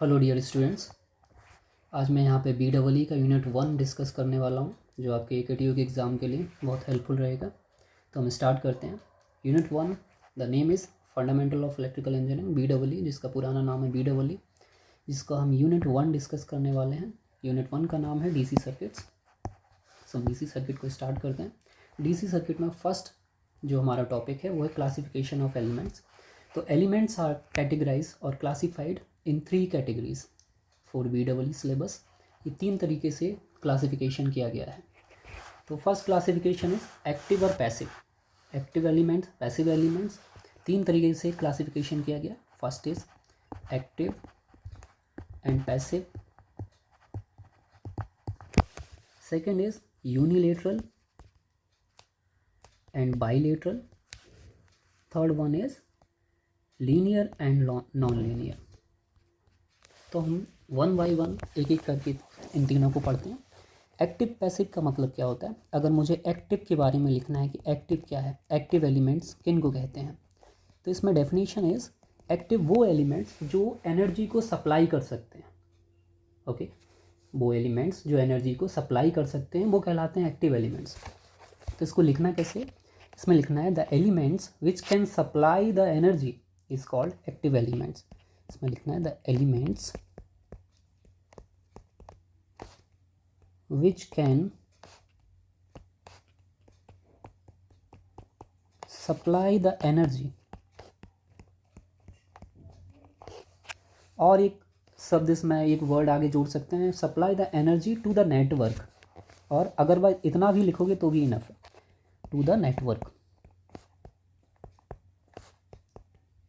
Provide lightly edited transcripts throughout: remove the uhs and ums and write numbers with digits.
Hello dear students. आज मैं यहाँ पे BEE का यूनिट 1 डिस्कस करने वाला हूँ, जो आपके AKTU के एग्ज़ाम के लिए बहुत हेल्पफुल रहेगा। तो हम स्टार्ट करते हैं। Unit 1, the name is fundamental of electrical engineering BEE, जिसका पुराना नाम है BEE, जिसका हम यूनिट 1 डिस्कस करने वाले हैं। यूनिट 1 का नाम है DC सर्किट्स। सो DC सर्किट को स्टार्ट करते हैं। DC सर्किट में फर्स्ट जो हमारा टॉपिक है वो है क्लासिफिकेशन ऑफ एलिमेंट्स। तो एलिमेंट्स आर कैटेगराइज और classified in 3 categories for BEE syllabus. ये 3 तरीके से क्लासिफिकेशन किया गया है। तो फर्स्ट क्लासिफिकेशन इज एक्टिव और passive. Active elements, passive elements, 3 तरीके से क्लासिफिकेशन किया गया। First is active and passive, second is unilateral and bilateral, third one is linear and non linear. तो हम वन बाय वन एक एक करके इन तीनों को पढ़ते हैं। एक्टिव पैसिव का मतलब क्या होता है? अगर मुझे एक्टिव के बारे में लिखना है कि एक्टिव क्या है, एक्टिव एलिमेंट्स किन को कहते हैं, तो इसमें डेफिनेशन इज एक्टिव वो एलिमेंट्स जो एनर्जी को सप्लाई कर सकते हैं। ओके, वो एलिमेंट्स जो एनर्जी को सप्लाई कर सकते हैं वो कहलाते हैं एक्टिव एलिमेंट्स। तो इसको लिखना कैसे? इसमें लिखना है the elements which can supply the energy is called active elements. इसमें लिखना है the elements which can supply the energy। और एक शब्द इसमें एक वर्ड आगे जोड़ सकते हैं, supply the energy to the network. और अगर वह इतना भी लिखोगे तो भी इनफ है, to the network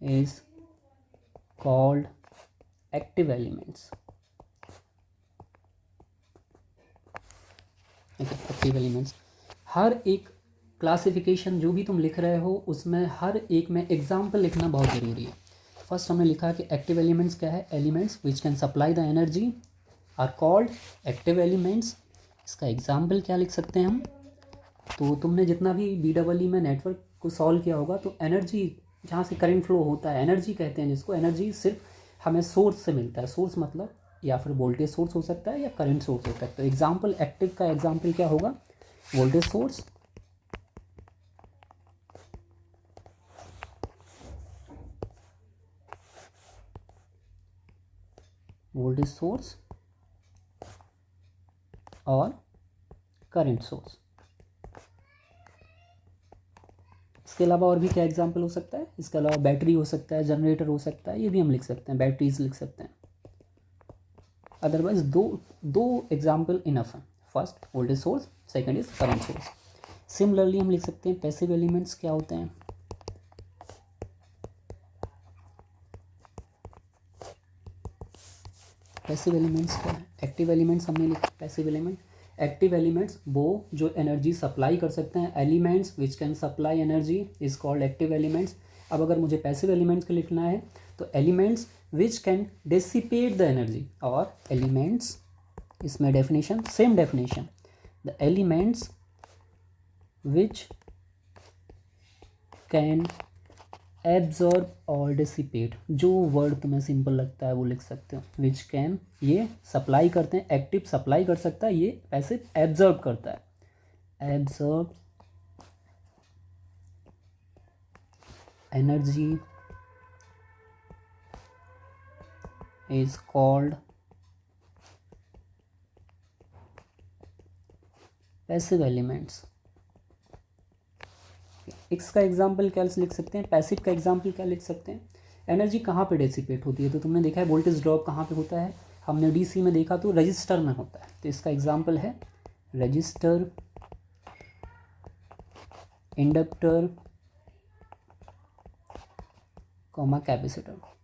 is called active elements. Active elements. हर एक क्लासिफिकेशन जो भी तुम लिख रहे हो उसमें हर एक में एग्जाम्पल लिखना बहुत ज़रूरी है। फर्स्ट हमने लिखा कि एक्टिव एलिमेंट्स क्या है? Elements which can supply the energy are called active elements. इसका एग्जाम्पल क्या लिख सकते हैं हम? तो तुमने जितना भी BEE में नेटवर्क को सॉल्व किया होगा तो एनर्जी जहाँ से करंट फ्लो होता है, एनर्जी कहते हैं जिसको, एनर्जी सिर्फ हमें सोर्स से मिलता है। सोर्स मतलब या फिर वोल्टेज सोर्स हो सकता है या करंट सोर्स हो सकता है। तो एग्जाम्पल एक्टिव का एग्जाम्पल क्या होगा? वोल्टेज सोर्स, वोल्टेज सोर्स और करंट सोर्स। इसके अलावा और भी क्या एग्जाम्पल हो सकता है? इसके अलावा बैटरी हो सकता है, जनरेटर हो सकता है, ये भी हम लिख सकते हैं, बैटरीज लिख सकते हैं। अदरवाइज दो एग्जाम्पल इनफ है। First voltage source, second is current source. Similarly हम लिख सकते हैं पैसिव एलिमेंट्स क्या होते हैं? पैसिव एलिमेंट्स क्या है? एक्टिव एलिमेंट्स हमने लिखा, पैसिव एलिमेंट। एक्टिव एलिमेंट्स वो जो एनर्जी सप्लाई कर सकते हैं। Elements which can supply energy is called active elements. अब अगर मुझे पैसिव एलिमेंट्स को लिखना है तो elements which can dissipate the energy, और एलिमेंट्स, इसमें definition same definition, the elements which can absorb और डिसिपेट। जो वर्ड तुम्हें सिंपल लगता है वो लिख सकते हो। विच कैन, ये सप्लाई करते हैं, एक्टिव सप्लाई कर सकता है, ये पैसिव एब्जॉर्ब करता है। Absorb energy is called passive elements. इसका एग्जाम्पल क्या लिख सकते हैं? पैसिव का एग्जाम्पल क्या लिख सकते हैं? एनर्जी कहाँ पे डिसिपेट होती है? तो तुमने देखा है वोल्टेज ड्रॉप कहाँ पे होता है, हमने DC में देखा तो रजिस्टर में होता है। तो इसका एग्जाम्पल है रजिस्टर, इंडक्टर, कॉमा कैपेसिटर।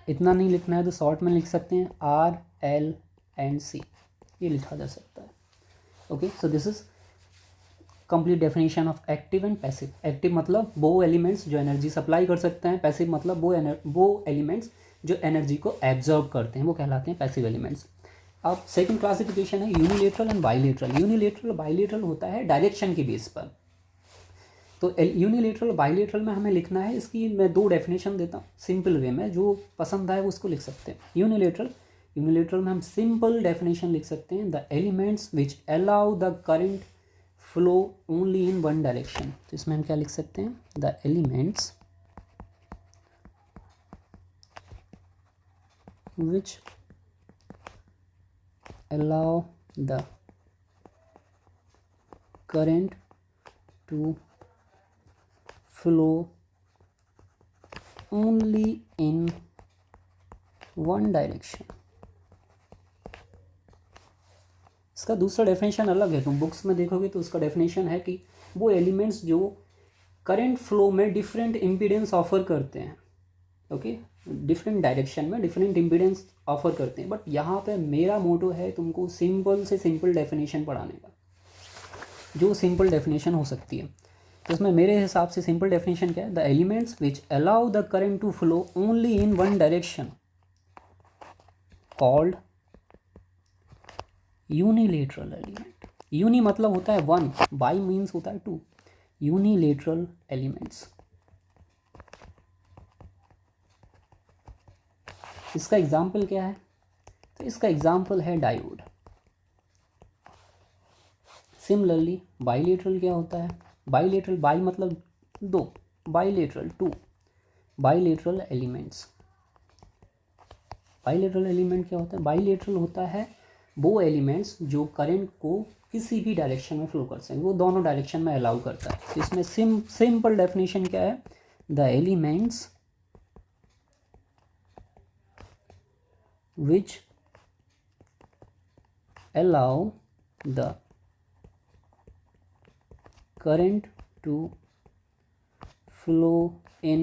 इतना नहीं लिखना है तो शॉर्ट में लिख सकते हैं R, L and C, ये लिखा जा सकता है। Okay, so this is complete definition of active and passive. Active मतलब वो एलिमेंट्स जो एनर्जी सप्लाई कर सकते हैं, पैसिव मतलब वो एलिमेंट्स जो एनर्जी को एब्जॉर्ब करते हैं, वो कहलाते हैं पैसिव एलिमेंट्स। अब सेकंड क्लासिफिकेशन है unilateral and bilateral. Unilateral bilateral होता है डायरेक्शन के बेस पर। तो यूनिलेटरल बाइलेटरल में हमें लिखना है, इसकी मैं 2 डेफिनेशन देता हूँ सिंपल वे में, जो पसंद आए वो उसको लिख सकते हैं। यूनिलेटरल में हम सिंपल डेफिनेशन लिख सकते हैं, the elements which allow the current flow only in one direction. तो इसमें हम क्या लिख सकते हैं, the elements which allow the current to flow only in one direction। इसका दूसरा डेफिनेशन अलग है, तुम बुक्स में देखोगे तो उसका डेफिनेशन है कि वो एलिमेंट्स जो करंट फ्लो में डिफरेंट इम्पीडेंस ऑफर करते हैं, ओके, डिफरेंट डायरेक्शन में डिफरेंट इम्पीडेंस ऑफर करते हैं। बट यहाँ पे मेरा मोटो है तुमको सिंपल से सिंपल डेफिनेशन पढ़ाने का, जो सिंपल डेफिनेशन हो सकती है। तो इसमें मेरे हिसाब से सिंपल डेफिनेशन क्या है, the elements which allow the current to flow only in one direction called unilateral element. Uni मतलब होता है वन, बाई मीन्स होता है टू, यूनिलेटरल एलिमेंट्स। इसका एग्जाम्पल क्या है, तो इसका एग्जाम्पल है डायोड। सिमिलरली बाइलेटरल क्या होता है, बाइलेटरल, बाई मतलब 2, bilateral 2, bilateral elements. Bilateral element क्या होता है, बाइलेटरल होता है वो एलिमेंट्स जो करंट को किसी भी डायरेक्शन में फ्लो कर सकें, वो दोनों डायरेक्शन में अलाउ करता है। तो इसमें सिंपल डेफिनेशन क्या है, the elements which allow the current to flow in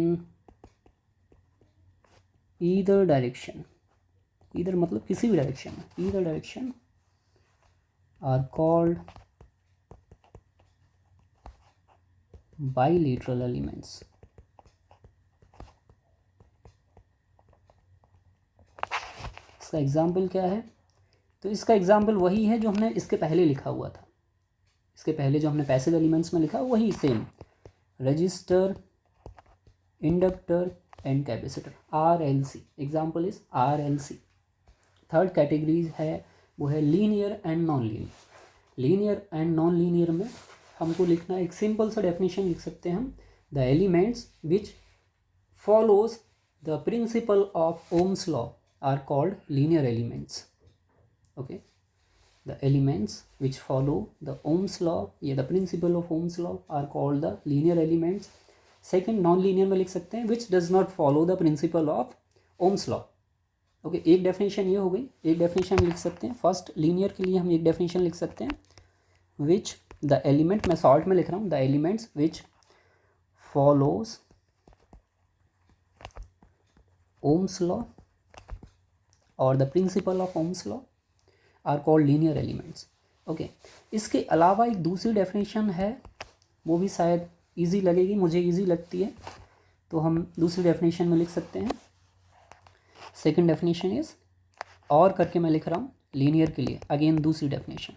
either direction, either मतलब किसी भी डायरेक्शन में, either direction are called bilateral elements। इसका एग्जाम्पल क्या है, तो इसका एग्जाम्पल वही है जो हमने इसके पहले लिखा हुआ था, इसके पहले जो हमने पैसिव एलिमेंट्स में लिखा वही same, register, inductor and capacitor, RLC। Example is RLC। Third category है वो है linear and non linear. Linear and non linear में हमको लिखना एक सिंपल सा डेफिनेशन लिख सकते हैं हम, the elements which follows the principle of Ohm's law are called linear elements। okay, the elements which follow the Ohm's law या the principle of Ohm's law are called the linear elements। second non-linear में लिख सकते हैं which does not follow the principle of Ohm's law। okay, एक definition ये हो गई, एक डेफिनेशन लिख सकते हैं। फर्स्ट लीनियर के लिए हम एक डेफिनेशन लिख सकते हैं which the element, मैं शॉर्ट में लिख रहा हूँ, the elements which follows Ohm's law और the principle of Ohm's law are called linear elements. Okay, इसके अलावा एक दूसरी डेफिनेशन है, वो भी शायद इजी लगेगी, मुझे इजी लगती है, तो हम दूसरी डेफिनेशन में लिख सकते हैं। सेकंड डेफिनेशन इज, और करके मैं लिख रहा हूँ लीनियर के लिए, अगेन दूसरी डेफिनेशन,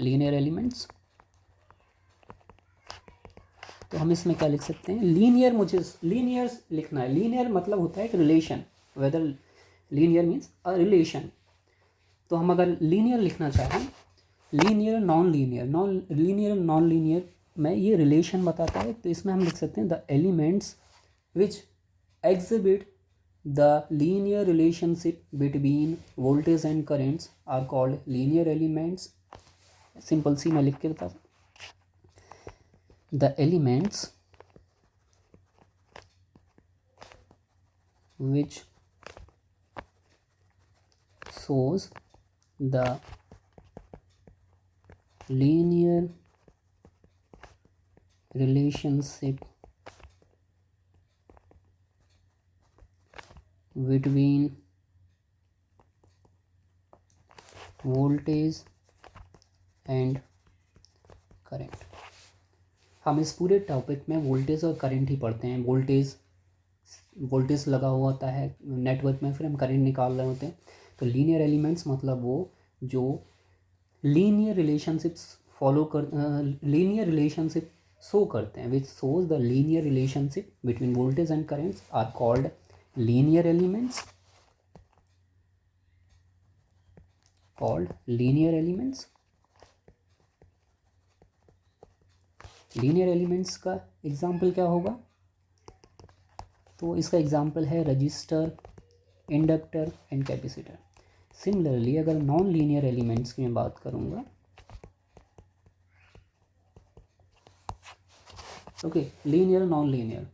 लीनियर एलिमेंट्स। तो हम इसमें क्या लिख सकते हैं, लीनियर, मुझे लीनियर लिखना है। लीनियर मतलब होता है एक relation, whether linear means a relation. तो हम अगर लीनियर लिखना चाहें, लीनियर नॉन लीनियर में ये रिलेशन बताता है, तो इसमें हम लिख सकते हैं the elements which exhibit the linear relationship between voltage and currents are called linear elements. Simple सी मैं लिख के बता, the elements which shows the linear relationship between voltage and current। हम इस पूरे टॉपिक में वोल्टेज और करंट ही पढ़ते हैं। वोल्टेज लगा हुआ होता है नेटवर्क में, फिर हम करंट निकाल रहे होते हैं। तो लीनियर एलिमेंट्स मतलब वो जो लीनियर रिलेशनशिप्स फॉलो कर, लीनियर रिलेशनशिप शो करते हैं, which shows the linear relationship between voltage and currents are called linear elements, called linear elements. Linear elements का एग्जाम्पल क्या होगा? तो इसका एग्जाम्पल है resistor, inductor and capacitor. Similarly अगर नॉन लीनियर एलिमेंट्स की मैं बात करूँगा, okay, linear, non linear.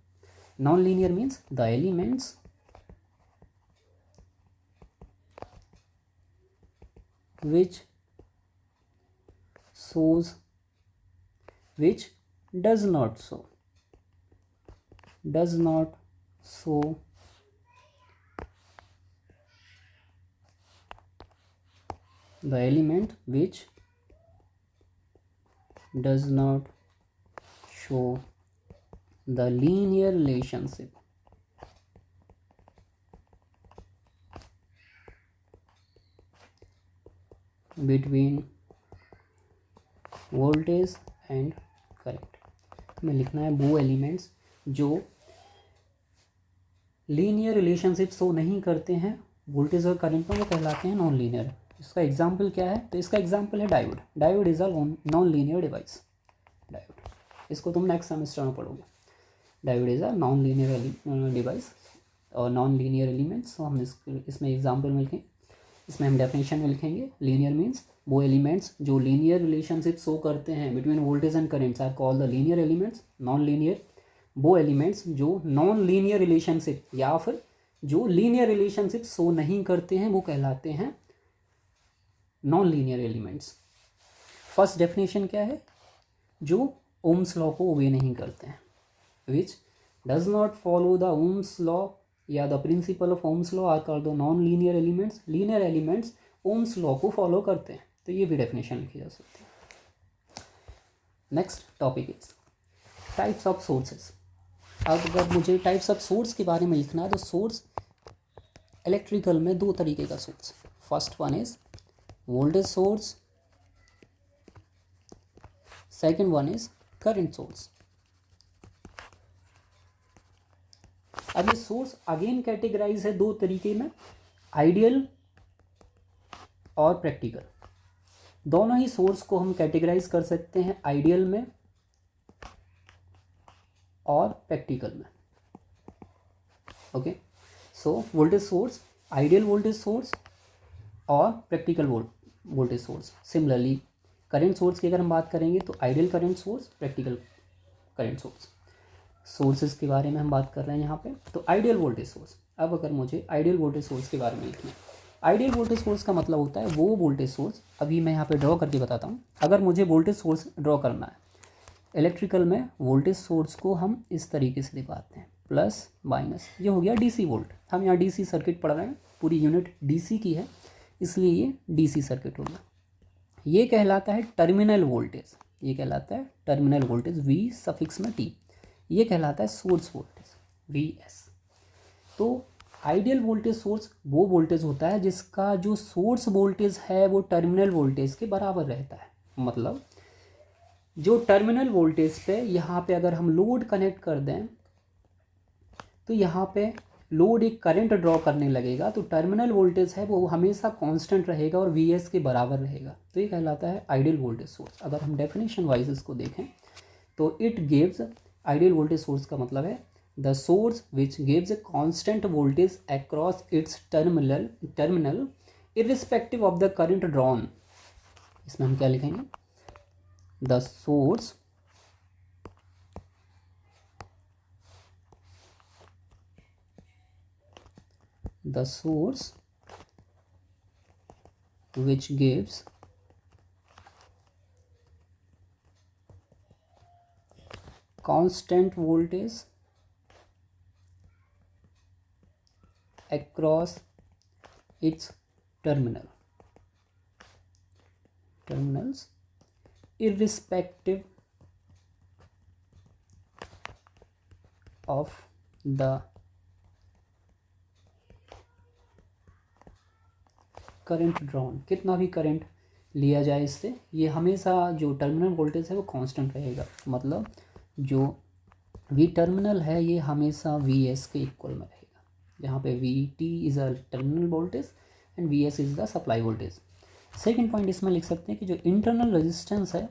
Non linear means the elements which shows, which does not show the element which does not show the linear relationship between voltage and current। हमें लिखना है वो elements जो linear relationship show नहीं करते हैं voltage और current में, वो कहलाते हैं नॉन लीनियर। इसका एग्जाम्पल क्या है? तो इसका एग्जाम्पल है diode. Diode is a non linear device. Diode, इसको तुम नेक्स्ट सेमेस्टर में पढ़ोगे। Diode is a non linear device और नॉन लीनियर एलिमेंट्स। तो हम इसमें एग्जाम्पल में लिखेंगे, इसमें हम डेफिनेशन में लिखेंगे। लीनियर मीन्स वो एलिमेंट्स जो लीनियर रिलेशनशिप शो करते हैं between voltage and currents are called the linear elements. Non linear वो एलिमेंट्स जो नॉन लीनियर रिलेशनशिप या फिर जो लीनियर रिलेशनशिप शो नहीं करते हैं वो कहलाते हैं non linear elements. First definition क्या है? जो ओम्स लॉ को ओबे नहीं करते हैं, which does not follow the Ohm's law या the principle of Ohm's law are called the non linear elements. Linear elements Ohm's law को फॉलो करते हैं, तो ये भी डेफिनेशन लिखी जा सकती है। Next topic is types of sources. अब अगर मुझे टाइप्स ऑफ सोर्स के बारे में लिखना है तो सोर्स इलेक्ट्रिकल में दो तरीके का source. First one is voltage source, second one is current source. अब ये सोर्स अगेन कैटेगराइज है दो तरीके में, आइडियल और प्रैक्टिकल। दोनों ही सोर्स को हम कैटेगराइज कर सकते हैं आइडियल में और प्रैक्टिकल में। Okay, so voltage source, ideal voltage source और practical voltage source. Similarly current source की अगर हम बात करेंगे तो ideal current source, practical current source. Sources के बारे में हम बात कर रहे हैं यहाँ पे। तो आइडियल वोल्टेज सोर्स, अब अगर मुझे आइडियल वोल्टेज सोर्स के बारे में लिखना है, आइडियल वोल्टेज सोर्स का मतलब होता है वो वोल्टेज सोर्स, अभी मैं यहाँ पे ड्रॉ करके बताता हूँ। अगर मुझे वोल्टेज सोर्स ड्रॉ करना है इलेक्ट्रिकल में, वोल्टेज सोर्स को हम इस तरीके से दिखाते हैं, प्लस माइनस। ये हो गया डीसी वोल्ट। हम यहाँ डीसी सर्किट पढ़ रहे हैं, पूरी यूनिट डीसी की है, इसलिए ये डीसी सर्किट हो गया। ये कहलाता है टर्मिनल वोल्टेज, ये कहलाता है टर्मिनल वोल्टेज, वी सफिक्स में टी। ये कहलाता है सोर्स वोल्टेज, वी एस। तो आइडियल वोल्टेज सोर्स वो वोल्टेज होता है जिसका जो सोर्स वोल्टेज है वो टर्मिनल वोल्टेज के बराबर रहता है। मतलब जो टर्मिनल वोल्टेज पे यहाँ पे अगर हम लोड कनेक्ट कर दें तो यहाँ पे लोड एक करंट ड्रॉ करने लगेगा, तो टर्मिनल वोल्टेज है वो हमेशा कांस्टेंट रहेगा और वी एस के बराबर रहेगा। तो ये कहलाता है आइडियल वोल्टेज सोर्स। अगर हम डेफिनेशन वाइज इसको देखें तो it gives, ideal voltage source का मतलब है the source which gives a constant voltage across its terminal irrespective of the current drawn। इसमें हम क्या लिखेंगे? The source which gives constant voltage across its terminals irrespective of the current drawn. कितना भी current लिया जाए इससे, ये हमेशा जो टर्मिनल वोल्टेज है वो कांस्टेंट रहेगा। मतलब जो वी टर्मिनल है ये हमेशा वी एस के इक्वल में रहेगा, जहाँ पे V T is a terminal voltage and V S is the supply voltage. Second point इसमें लिख सकते हैं कि जो इंटरनल रेजिस्टेंस है,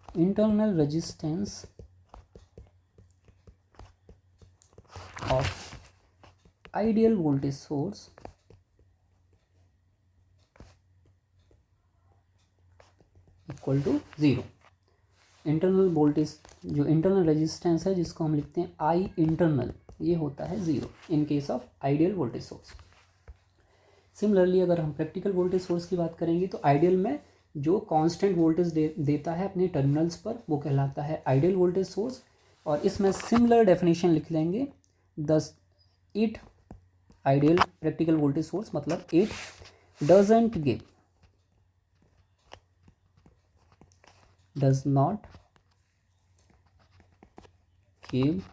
internal resistance of ideal voltage source equal to zero. Internal voltage जो इंटरनल रेजिस्टेंस है जिसको हम लिखते हैं आई इंटरनल, ये होता है zero in case of ideal voltage source. Similarly अगर हम प्रैक्टिकल वोल्टेज सोर्स की बात करेंगे तो आइडियल में जो कांस्टेंट वोल्टेज देता है अपने टर्मिनल्स पर वो कहलाता है आइडियल वोल्टेज सोर्स। और इसमें सिमिलर डेफिनेशन लिख लेंगे, thus it ideal practical voltage source मतलब it doesn't give, does not give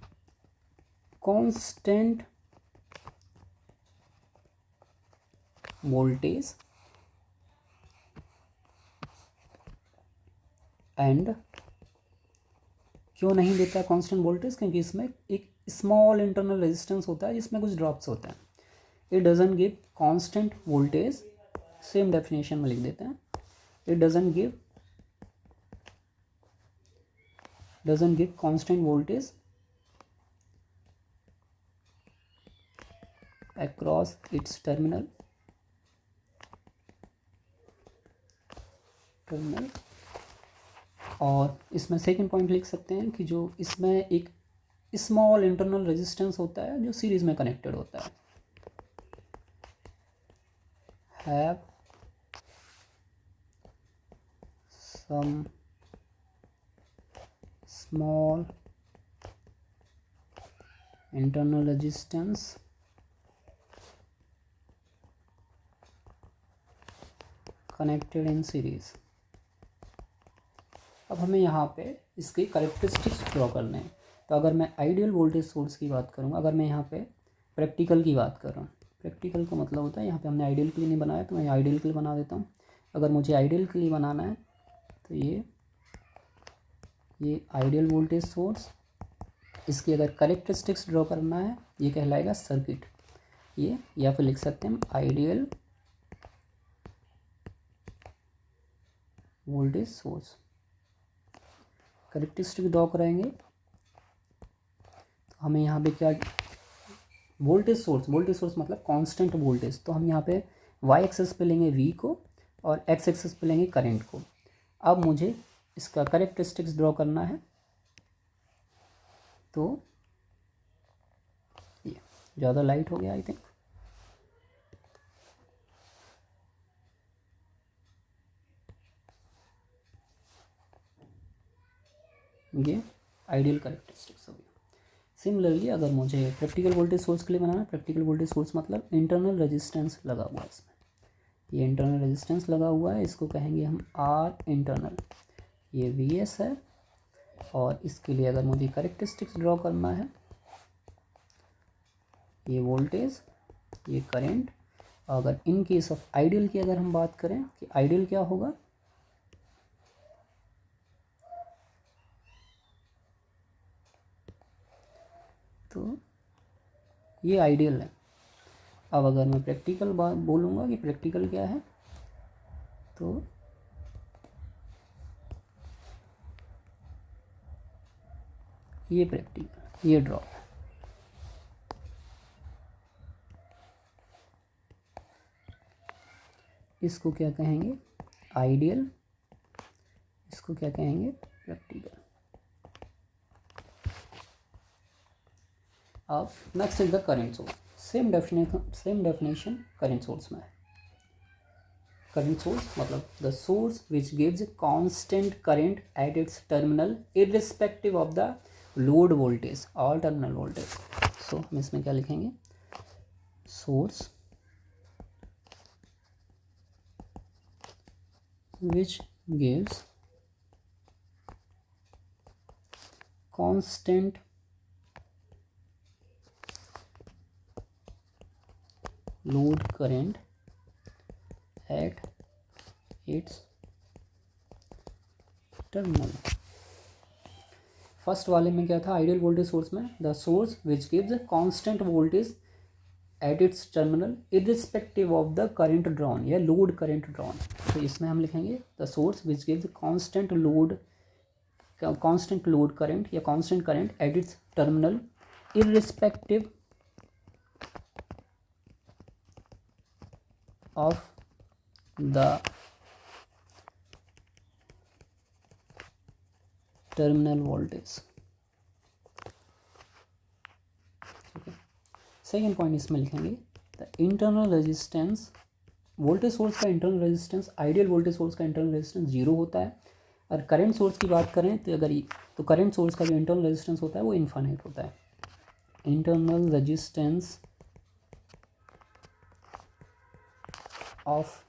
constant voltage and क्यों नहीं देता कांस्टेंट वोल्टेज, क्योंकि इसमें एक स्मॉल इंटरनल रेजिस्टेंस होता है जिसमें कुछ ड्रॉप्स होते हैं। It doesn't give constant voltage, same definition में लिख देते हैं, it doesn't give constant voltage across its terminal और इसमें सेकेंड पॉइंट लिख सकते हैं कि जो इसमें एक स्मॉल इंटरनल रेजिस्टेंस होता है जो सीरीज में कनेक्टेड होता है, have some small internal resistance connected in series। अब हमें यहाँ पे इसके कैरेक्टरिस्टिक्स ड्रॉ करने हैं। तो अगर मैं आइडियल वोल्टेज सोर्स की बात करूँगा, अगर मैं यहाँ पे प्रैक्टिकल की बात कर रहा हूँ, प्रैक्टिकल का मतलब होता है यहाँ पे हमने आइडियल के लिए नहीं बनाया तो मैं आइडियल के लिए बना देता हूँ। अगर मुझे आइडियल के लिए बनाना है तो ये आइडियल वोल्टेज सोर्स, इसकी अगर कैरेक्टरिस्टिक्स ड्रॉ करना है ये कहलाएगा सर्किट, ये या फिर लिख सकते हैं हम ideal voltage source. Characteristic draw कराएंगे तो हमें यहाँ पे क्या, वोल्टेज सोर्स मतलब कांस्टेंट वोल्टेज, तो हम यहाँ पे वाई एक्सेस पे लेंगे वी को और एक्स एक्सेस पे लेंगे करंट को। अब मुझे इसका कैरेक्टरिस्टिक्स ड्रॉ करना है तो ये ज़्यादा लाइट हो गया आई थिंक, ये आइडियल कैरेक्टरिस्टिक्स हो गया। सिमिलरली अगर मुझे प्रैक्टिकल वोल्टेज सोर्स के लिए बनाना है, प्रैक्टिकल वोल्टेज सोर्स मतलब इंटरनल रेजिस्टेंस लगा हुआ है इसमें, ये इंटरनल रेजिस्टेंस लगा हुआ है, इसको कहेंगे हम आर इंटरनल, ये वी एस है। और इसके लिए अगर मुझे कैरेक्टरिस्टिक्स ड्रॉ करना है, ये वोल्टेज, ये करंट। अगर इन केस ऑफ आइडियल की अगर हम बात करें कि आइडियल क्या होगा, तो ये आइडियल है। अब अगर मैं प्रैक्टिकल बात बोलूँगा कि प्रैक्टिकल क्या है, तो ये प्रैक्टिकल, ये ड्रॉप है। इसको क्या कहेंगे आइडियल, इसको क्या कहेंगे प्रैक्टिकल। अब next is the current source, same definition current source में है। करंट सोर्स मतलब the source which gives constant current at its terminal irrespective of the load voltage और टर्मिनल वोल्टेज। सो हम इसमें क्या लिखेंगे, source which gives constant load current at its terminal। First वाले में क्या था, आइडियल वोल्टेज सोर्स में the source which gives constant voltage at its terminal irrespective of the current drawn या लोड करंट ड्रॉन। तो इसमें हम लिखेंगे the source which gives constant load current या constant current at its terminal irrespective of the terminal voltage. Second point इसमें लिखेंगे the internal resistance, voltage source का internal resistance, ideal voltage source का internal resistance 0 होता है। और current source की बात करें तो तो करंट सोर्स का जो इंटरनल रेजिस्टेंस होता है वो इनफाइनाइट होता है। Internal resistance of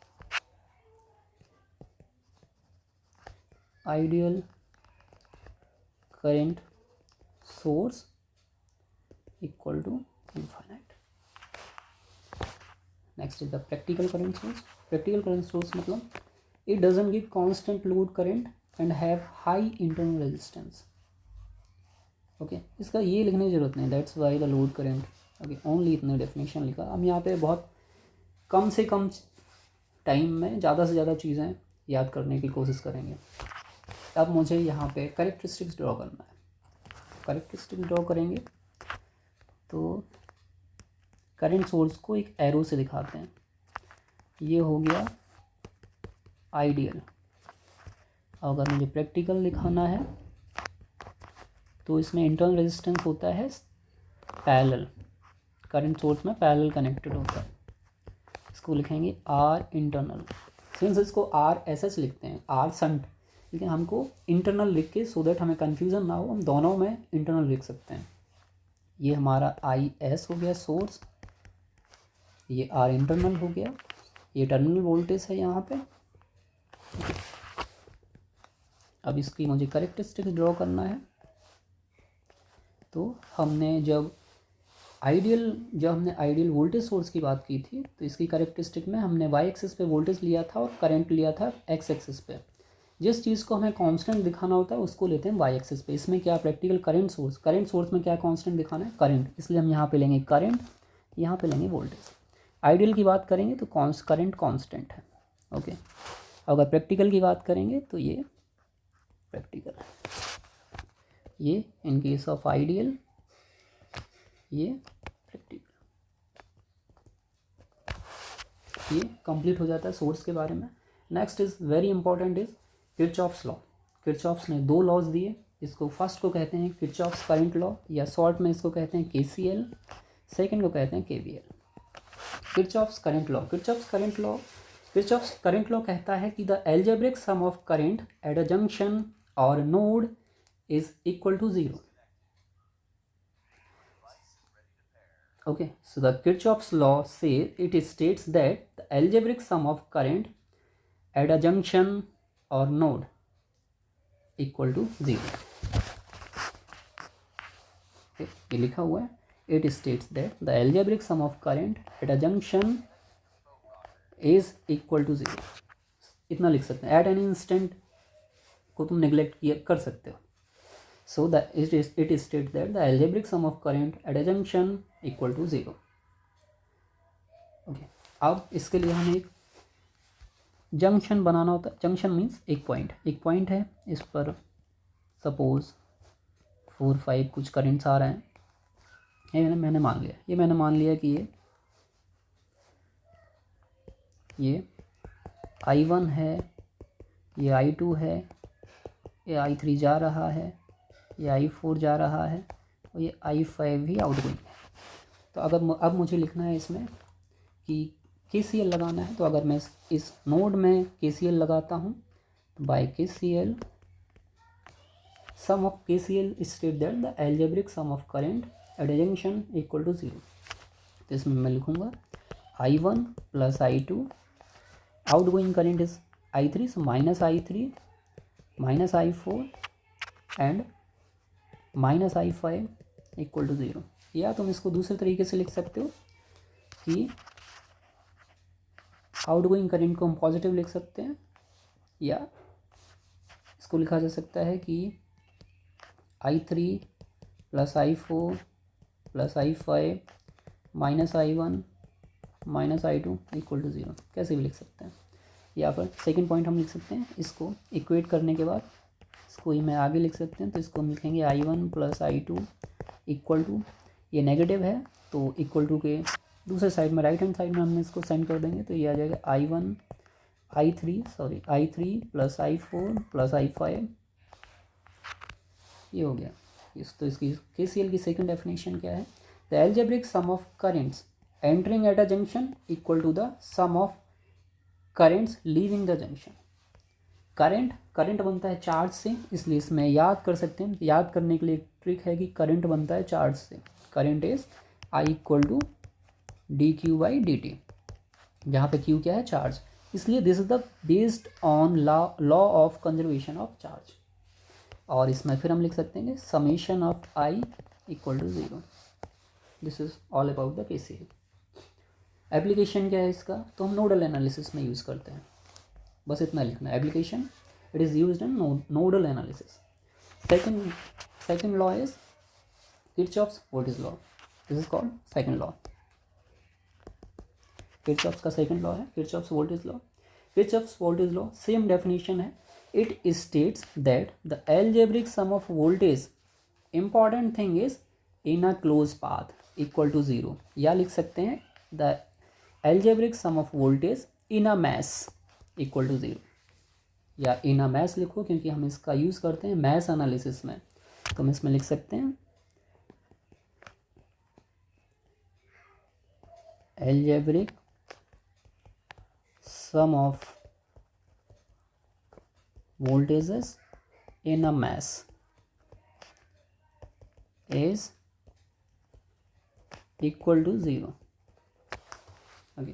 ideal current source equal to infinite. Next is the practical current source. Practical current source मतलब it doesn't give constant load current and have high internal resistance. Okay इसका ये लिखने की ज़रूरत नहीं, that's why the load current. Okay only इतने definition लिखा। हम यहाँ पे बहुत कम से कम टाइम में ज़्यादा से ज़्यादा चीज़ें याद करने की कोशिश करेंगे। अब मुझे यहाँ पे कैरेक्टरिस्टिक्स ड्रॉ करना है। कैरेक्टरिस्टिक्स ड्रॉ करेंगे तो करंट सोर्स को एक एरो से दिखाते हैं। ये हो गया आइडियल। अगर मुझे प्रैक्टिकल दिखाना है तो इसमें इंटरनल रेजिस्टेंस होता है पैरेलल, करंट सोर्स में पैरेलल कनेक्टेड होता है। इसको लिखेंगे आर इंटरनल। सिंस इसको आर एस एच लिखते हैं, आर संट, लेकिन हमको इंटरनल लिख के सो दैट हमें कन्फ्यूज़न ना हो, हम दोनों में इंटरनल लिख सकते हैं। ये हमारा आई एस हो गया सोर्स, ये आर इंटरनल हो गया, ये टर्मिनल वोल्टेज है यहाँ पे। अब इसकी मुझे कैरेक्टरिस्टिक्स ड्रॉ करना है। तो हमने जब हमने आइडियल वोल्टेज सोर्स की बात की थी तो इसकी कैरेक्टरिस्टिक में हमने वाई एक्सिस पे वोल्टेज लिया था और करंट लिया था एक्स एक्सिस पे। जिस चीज़ को हमें कांस्टेंट दिखाना होता है उसको लेते हैं वाई एक्सिस पे। इसमें क्या प्रैक्टिकल करंट सोर्स में क्या कांस्टेंट दिखाना है, करंट, इसलिए हम यहाँ पे लेंगे करंट, यहाँ पे लेंगे वोल्टेज। आइडियल की बात करेंगे तो करंट कांस्टेंट है। ओके, अगर प्रैक्टिकल की बात करेंगे तो ये प्रैक्टिकल, ये इन केस ऑफ आइडियल, ये प्रैक्टिकल। ये कंप्लीट हो जाता है सोर्स के बारे में। Next is very important is Kirchhoff's law. Kirchhoff's ने दो लॉज दिए, इसको फर्स्ट को कहते हैं किरचॉफ्स करंट लॉ या शॉर्ट में इसको कहते हैं केसीएल, सेकंड को कहते हैं केवीएल। किरचॉफ्स करंट लॉ कहता है कि the algebraic sum of current at a junction और node is equal to 0. Okay, so the Kirchhoff's law says it states that the algebraic sum of current at a junction or node equal to 0. Okay, ये लिखा हुआ है, it states that the algebraic sum of current at a junction is equal to 0. इतना लिख सकते हैं, at any instant को तुम neglect कर सकते हो। So it states that the algebraic sum of current at a junction equal to 0. Okay, अब इसके लिए हमें एक जंक्शन बनाना होता है। जंक्शन मीन्स एक पॉइंट है, इस पर सपोज 4-5 कुछ करंट्स आ रहे हैं। ये मैंने मान लिया कि ये I1 है, ये I2 है, ये I3 जा रहा है, ये I4 जा रहा है और ये I5 भी आउटगोइंग है। तो अगर अब मुझे लिखना है इसमें कि KCL लगाना है, तो अगर मैं इस नोड में KCL लगाता हूँ तो by KCL sum of KCL state that the algebraic sum of current at a junction equal to 0। तो इसमें मैं लिखूँगा I1 plus I2, outgoing current is I3, so -I3 minus I4 and -I5 equal to 0। या तुम इसको दूसरे तरीके से लिख सकते हो कि आउटगोइंग करंट को हम पॉजिटिव लिख सकते हैं, या इसको लिखा जा सकता है कि I3 plus I4 plus I5 minus I1 minus I2 equal to 0, कैसे भी लिख सकते हैं। या फिर सेकंड पॉइंट हम लिख सकते हैं, इसको इक्वेट करने के बाद इसको ही मैं आगे लिख सकते हैं, तो इसको हम लिखेंगे I1 plus I2 equal to, ये नेगेटिव है तो इक्वल टू के दूसरे साइड में राइट हैंड साइड में हम इसको सेंड कर देंगे, तो ये आ जाएगा I3 plus I4 plus I5, ये हो गया। तो इसकी KCL की सेकंड डेफिनेशन क्या है, the algebraic sum of currents entering at a junction equal to the sum of currents leaving the junction. Current बनता है चार्ज से, इसलिए इसमें याद कर सकते हैं, याद करने के लिए एक ट्रिक है कि करंट बनता है चार्ज से, current is I equal to dQ/dt, जहाँ पे Q क्या है, चार्ज, इसलिए this is the based on law of conservation of charge. और इसमें फिर हम लिख सकते हैं summation of I equal to 0। This is all about the KCL। Application क्या है इसका, तो हम नोडल एनालिसिस में यूज़ करते हैं, बस इतना लिखना है। Application, it is used in nodal analysis. Second law is Kirchhoff's voltage law, this is called second law. Kirchhoff's का सेकंड लॉ है Kirchhoff's voltage law. Kirchhoff's voltage law same definition है, it states that the algebraic sum of voltage, important thing is in a close path equal to 0, या लिख सकते हैं the algebraic sum of voltage in a mesh equal to 0, या इन a mess लिखो क्योंकि हम इसका यूज़ करते हैं मैस एनालिसिस में, तो हम इसमें लिख सकते हैं algebraic sum of voltages in a mass is equal to 0। Okay,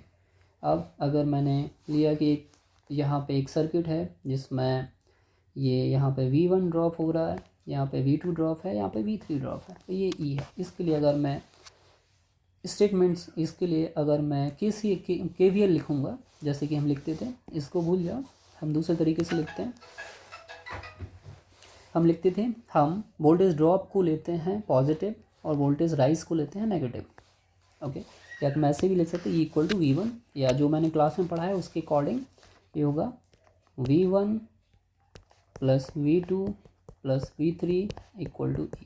अब अगर मैंने लिया कि यहाँ पे एक सर्किट है जिसमें ये यहाँ पे V1 ड्रॉप हो रहा है, यहाँ पे V2 ड्रॉप है, यहाँ पे V3 ड्रॉप है, तो ये E है। इसके लिए अगर मैं स्टेटमेंट्स, इसके लिए अगर मैं KVL लिखूँगा, जैसे कि हम लिखते थे, इसको भूल जाओ, हम दूसरे तरीके से लिखते हैं। हम लिखते थे, हम वोल्टेज ड्रॉप को लेते हैं पॉजिटिव और वोल्टेज राइज को लेते हैं नेगेटिव। ओके, या तो मैं ऐसे भी लिख सकते हैं इक्वल टू V1, या जो मैंने क्लास में पढ़ा है उसके अकॉर्डिंग ये होगा V1 plus V2 plus V3 equal to E,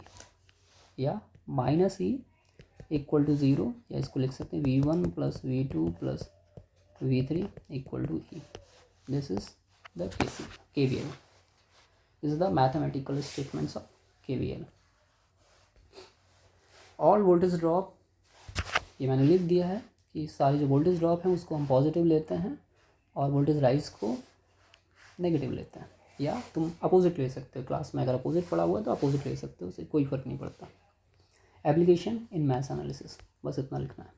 या माइनस E इक्वल टू 0, या इसको लिख सकते हैं V1 plus V2 plus V3 equal to E। This is the KVL। This is the mathematical statements of KVL। All voltage drop, ये मैंने लिख दिया है कि सारे जो वोल्टेज ड्रॉप हैं उसको हम पॉजिटिव लेते हैं और वोल्टेज राइज को नेगेटिव लेते हैं, या तुम अपोजिट ले सकते हो, क्लास में अगर अपोजिट पढ़ा हुआ है तो अपोजिट ले सकते हो, उससे कोई फ़र्क नहीं पड़ता। एप्लीकेशन इन मैथ्स एनालिसिस, बस इतना लिखना है।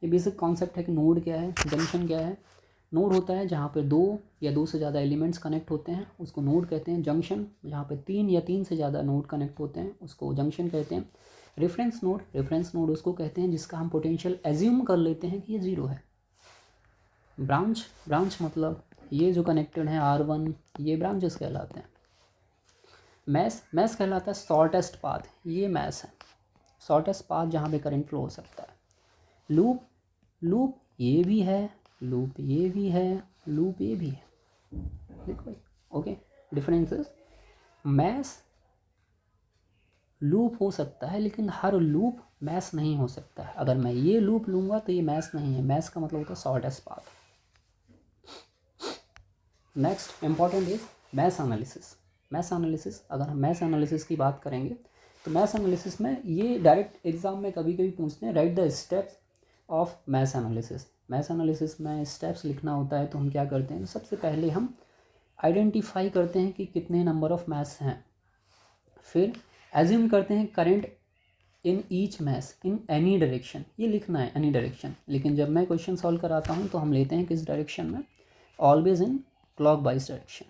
ये बेसिक कॉन्सेप्ट है कि नोड क्या है, जंक्शन क्या है। नोड होता है जहाँ पे 2 या 2 से ज़्यादा एलिमेंट्स कनेक्ट होते हैं, उसको नोड कहते हैं। जंक्शन, जहाँ पे 3 या 3 से ज़्यादा नोड कनेक्ट होते हैं, उसको जंक्शन कहते हैं। रेफरेंस नोड उसको कहते हैं जिसका हम पोटेंशियल एज्यूम कर लेते हैं कि ये 0 है। ब्रांच मतलब ये जो कनेक्टेड है R1, ये ब्रांचेस कहलाते हैं। मैस कहलाता है शॉर्टेस्ट पाथ, ये मैस है, शॉर्टेस्ट पाथ जहाँ पे करंट फ्लो हो सकता है। लूप ये भी है, लूप ये भी है, लूप ये भी है, देखो। ओके, डिफरेंसेस, मैस लूप हो सकता है लेकिन हर लूप मैस नहीं हो सकता है। अगर मैं ये लूप लूँगा तो ये मैस नहीं है, मैस का मतलब होता है shortest path. Next important is mesh analysis. अगर हम मैस एनालिसिस की बात करेंगे तो मैस एनालिसिस में ये डायरेक्ट एग्जाम में कभी कभी पूछते हैं, write the steps of mesh analysis. Mesh analysis में स्टेप्स लिखना होता है, तो हम क्या करते हैं, सबसे पहले हम आइडेंटिफाई करते हैं कि कितने नंबर ऑफ मैस हैं, फिर एज्यूम करते हैं current in each mesh in any direction, ये लिखना है एनी डायरेक्शन। लेकिन जब मैं क्वेश्चन सॉल्व कराता हूँ तो हम लेते हैं किस डायरेक्शन में, always in clockwise direction.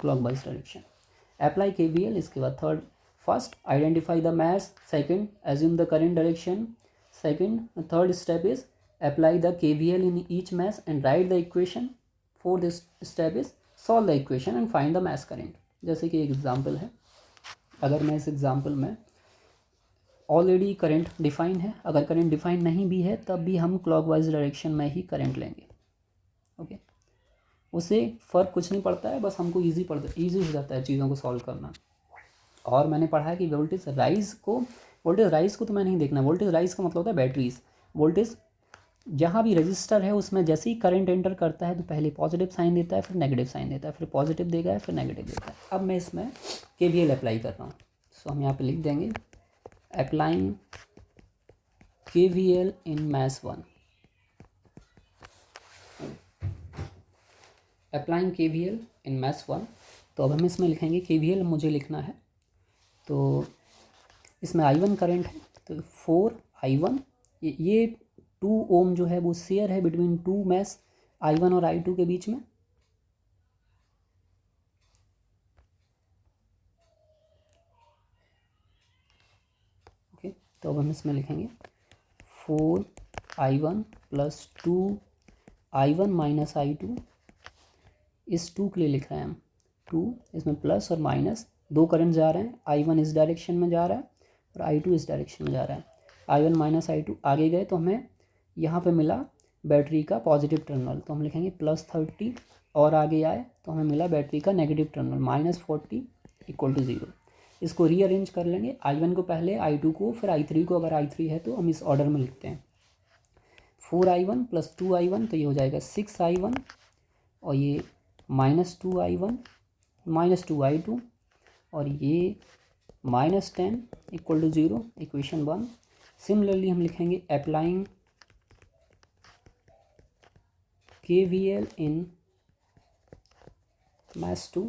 Clockwise direction. Apply KVL, इसके बाद first identify the mesh, second assume the current direction, third step is apply the KVL in each mesh and write the equation, fourth step is solve the equation and find the mesh current. जैसे कि एक example है, अगर मैं इस example में already current define है, अगर करंट डिफाइन नहीं भी है तब भी हम क्लॉकवाइज डायरेक्शन में ही करंट लेंगे। ओके, उससे फ़र्क कुछ नहीं पड़ता है, बस हमको ईजी हो जाता है चीज़ों को सॉल्व करना। और मैंने पढ़ा है कि वोल्टेज राइज को तो मैं नहीं देखना। वोल्टेज राइज का मतलब होता है बैटरीज। वोल्टेज जहाँ भी रजिस्टर है उसमें जैसे ही करंट एंटर करता है तो पहले पॉजिटिव साइन देता है, फिर नेगेटिव साइन देता है, फिर पॉजिटिव देगा, फिर नेगेटिव देता है। अब मैं इसमें KVL अप्लाई कर रहा हूँ। सो हम यहाँ पे लिख देंगे applying KVL in math 1। Applying KVL in math 1। तो अब हम इसमें लिखेंगे KVL मुझे लिखना है, तो इसमें I1 करंट है, तो 4I1, ये 2 ओम जो है वो शेयर है बिटवीन 2 मैस I1 और I2 के बीच में। ओके, तो अब हम इसमें लिखेंगे 4I1 plus 2I1 minus I2। इस 2 के लिए लिख रहे हैं हम 2, इसमें प्लस और माइनस 2 करंट जा रहे हैं। I1 इस डायरेक्शन में जा रहा है और I2 इस डायरेक्शन में जा रहा है। I1 माइनस I2 आगे गए तो हमें यहाँ पे मिला बैटरी का पॉजिटिव टर्मिनल, तो हम लिखेंगे +30, और आगे आए तो हमें मिला बैटरी का नेगेटिव टर्मिनल -40 इक्वल टू 0। इसको रीअरेंज कर लेंगे, I1 को पहले, I2 को, फिर I3 को। अगर I3 है तो हम इस ऑर्डर में लिखते हैं 4I1 प्लस 2I1, तो ये हो जाएगा 6I1, और ये -2I1 -2I2, और ये -10 इक्वल टू 0, इक्वेशन 1। सिमिलरली हम लिखेंगे applying KVL in mesh 2।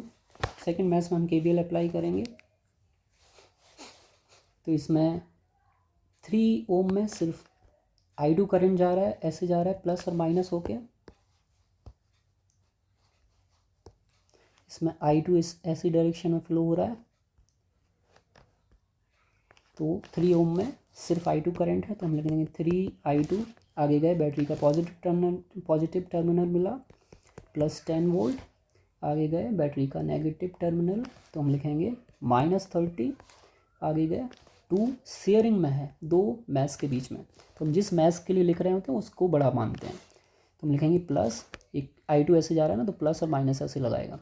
Second maths में हम KVL अप्लाई करेंगे, तो इसमें 3 ओम में सिर्फ I2 करंट जा रहा है, ऐसे जा रहा है प्लस और माइनस होके। इसमें I2 इस ऐसी डायरेक्शन में फ्लो हो रहा है, तो 3 ओम में सिर्फ I2 करंट है, तो हम लिख देंगे 3I2। आगे गए बैटरी का पॉजिटिव टर्मिनल मिला +10 वोल्ट। आगे गए बैटरी का नेगेटिव टर्मिनल, तो हम लिखेंगे -30। आगे गए 2 शेयरिंग में है 2 मैस के बीच में, तो हम जिस मैस के लिए लिख रहे होते हैं उसको बड़ा मानते हैं, तो हम लिखेंगे प्लस। एक I2 ऐसे जा रहा है ना, तो प्लस और माइनस ऐसे लगाएगा,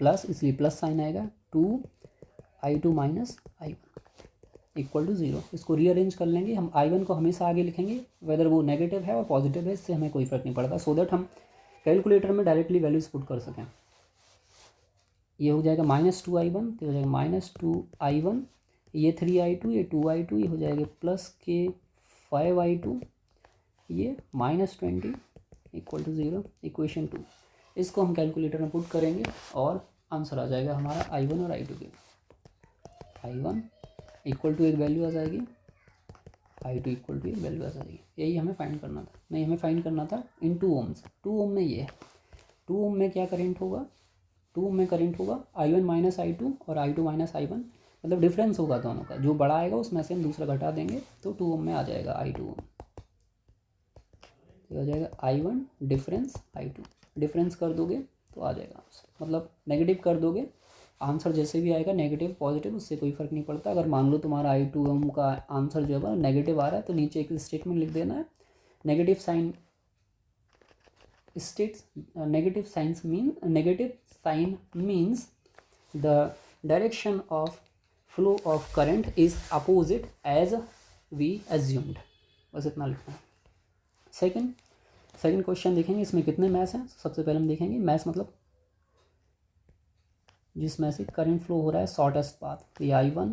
प्लस इसलिए प्लस साइन आएगा, 2I2 minus I1 equal to 0। इसको रीअरेंज कर लेंगे। हम I1 को हमेशा आगे लिखेंगे, वेदर वो नेगेटिव है और पॉजिटिव है, इससे हमें कोई फ़र्क नहीं पड़ता, सो दैट हम कैलकुलेटर में डायरेक्टली वैल्यूज पुट कर सकें। ये हो जाएगा -2I1, तो हो जाएगा -2I1, ये 3I2, ये 2I2, ये हो जाएगा प्लस के 5I2, ये -20 इक्वल टू 0, इक्वेशन 2। इसको हम कैलकुलेटर में पुट करेंगे और आंसर आ जाएगा हमारा I1 और I2 के। I1 इक्वल टू एक वैल्यू आ जाएगी, I2 इक्वल टू एक वैल्यू आ जाएगी। यही हमें फाइंड करना था, नहीं हमें फाइंड करना था इन 2 ओम्स। 2 ओम में ये है, 2 ओम में क्या करंट होगा, 2 ओम में करंट होगा I1 माइनस I2 और I2 माइनस I1, मतलब डिफरेंस होगा दोनों का, जो बड़ा आएगा उसमें से हम दूसरा घटा देंगे, तो 2 ओम में आ जाएगा I2 ओम, तो हो जाएगा I1 डिफरेंस I2। डिफरेंस कर दोगे तो आ जाएगा आंसर, मतलब नेगेटिव कर दोगे आंसर जैसे भी आएगा, नेगेटिव पॉजिटिव उससे कोई फ़र्क नहीं पड़ता। अगर मान लो तुम्हारा I2 ओम का आंसर जो है नेगेटिव आ रहा है, तो नीचे एक स्टेटमेंट लिख देना है, negative sign means the direction of flow of current is opposite as we assumed. बस इतना लिखना है। सेकंड क्वेश्चन देखेंगे, इसमें कितने मैथ्स हैं। सबसे पहले हम देखेंगे मैथ्स मतलब जिसमें से करंट फ्लो हो रहा है शॉर्टेस्ट पाथ, तो ये I1,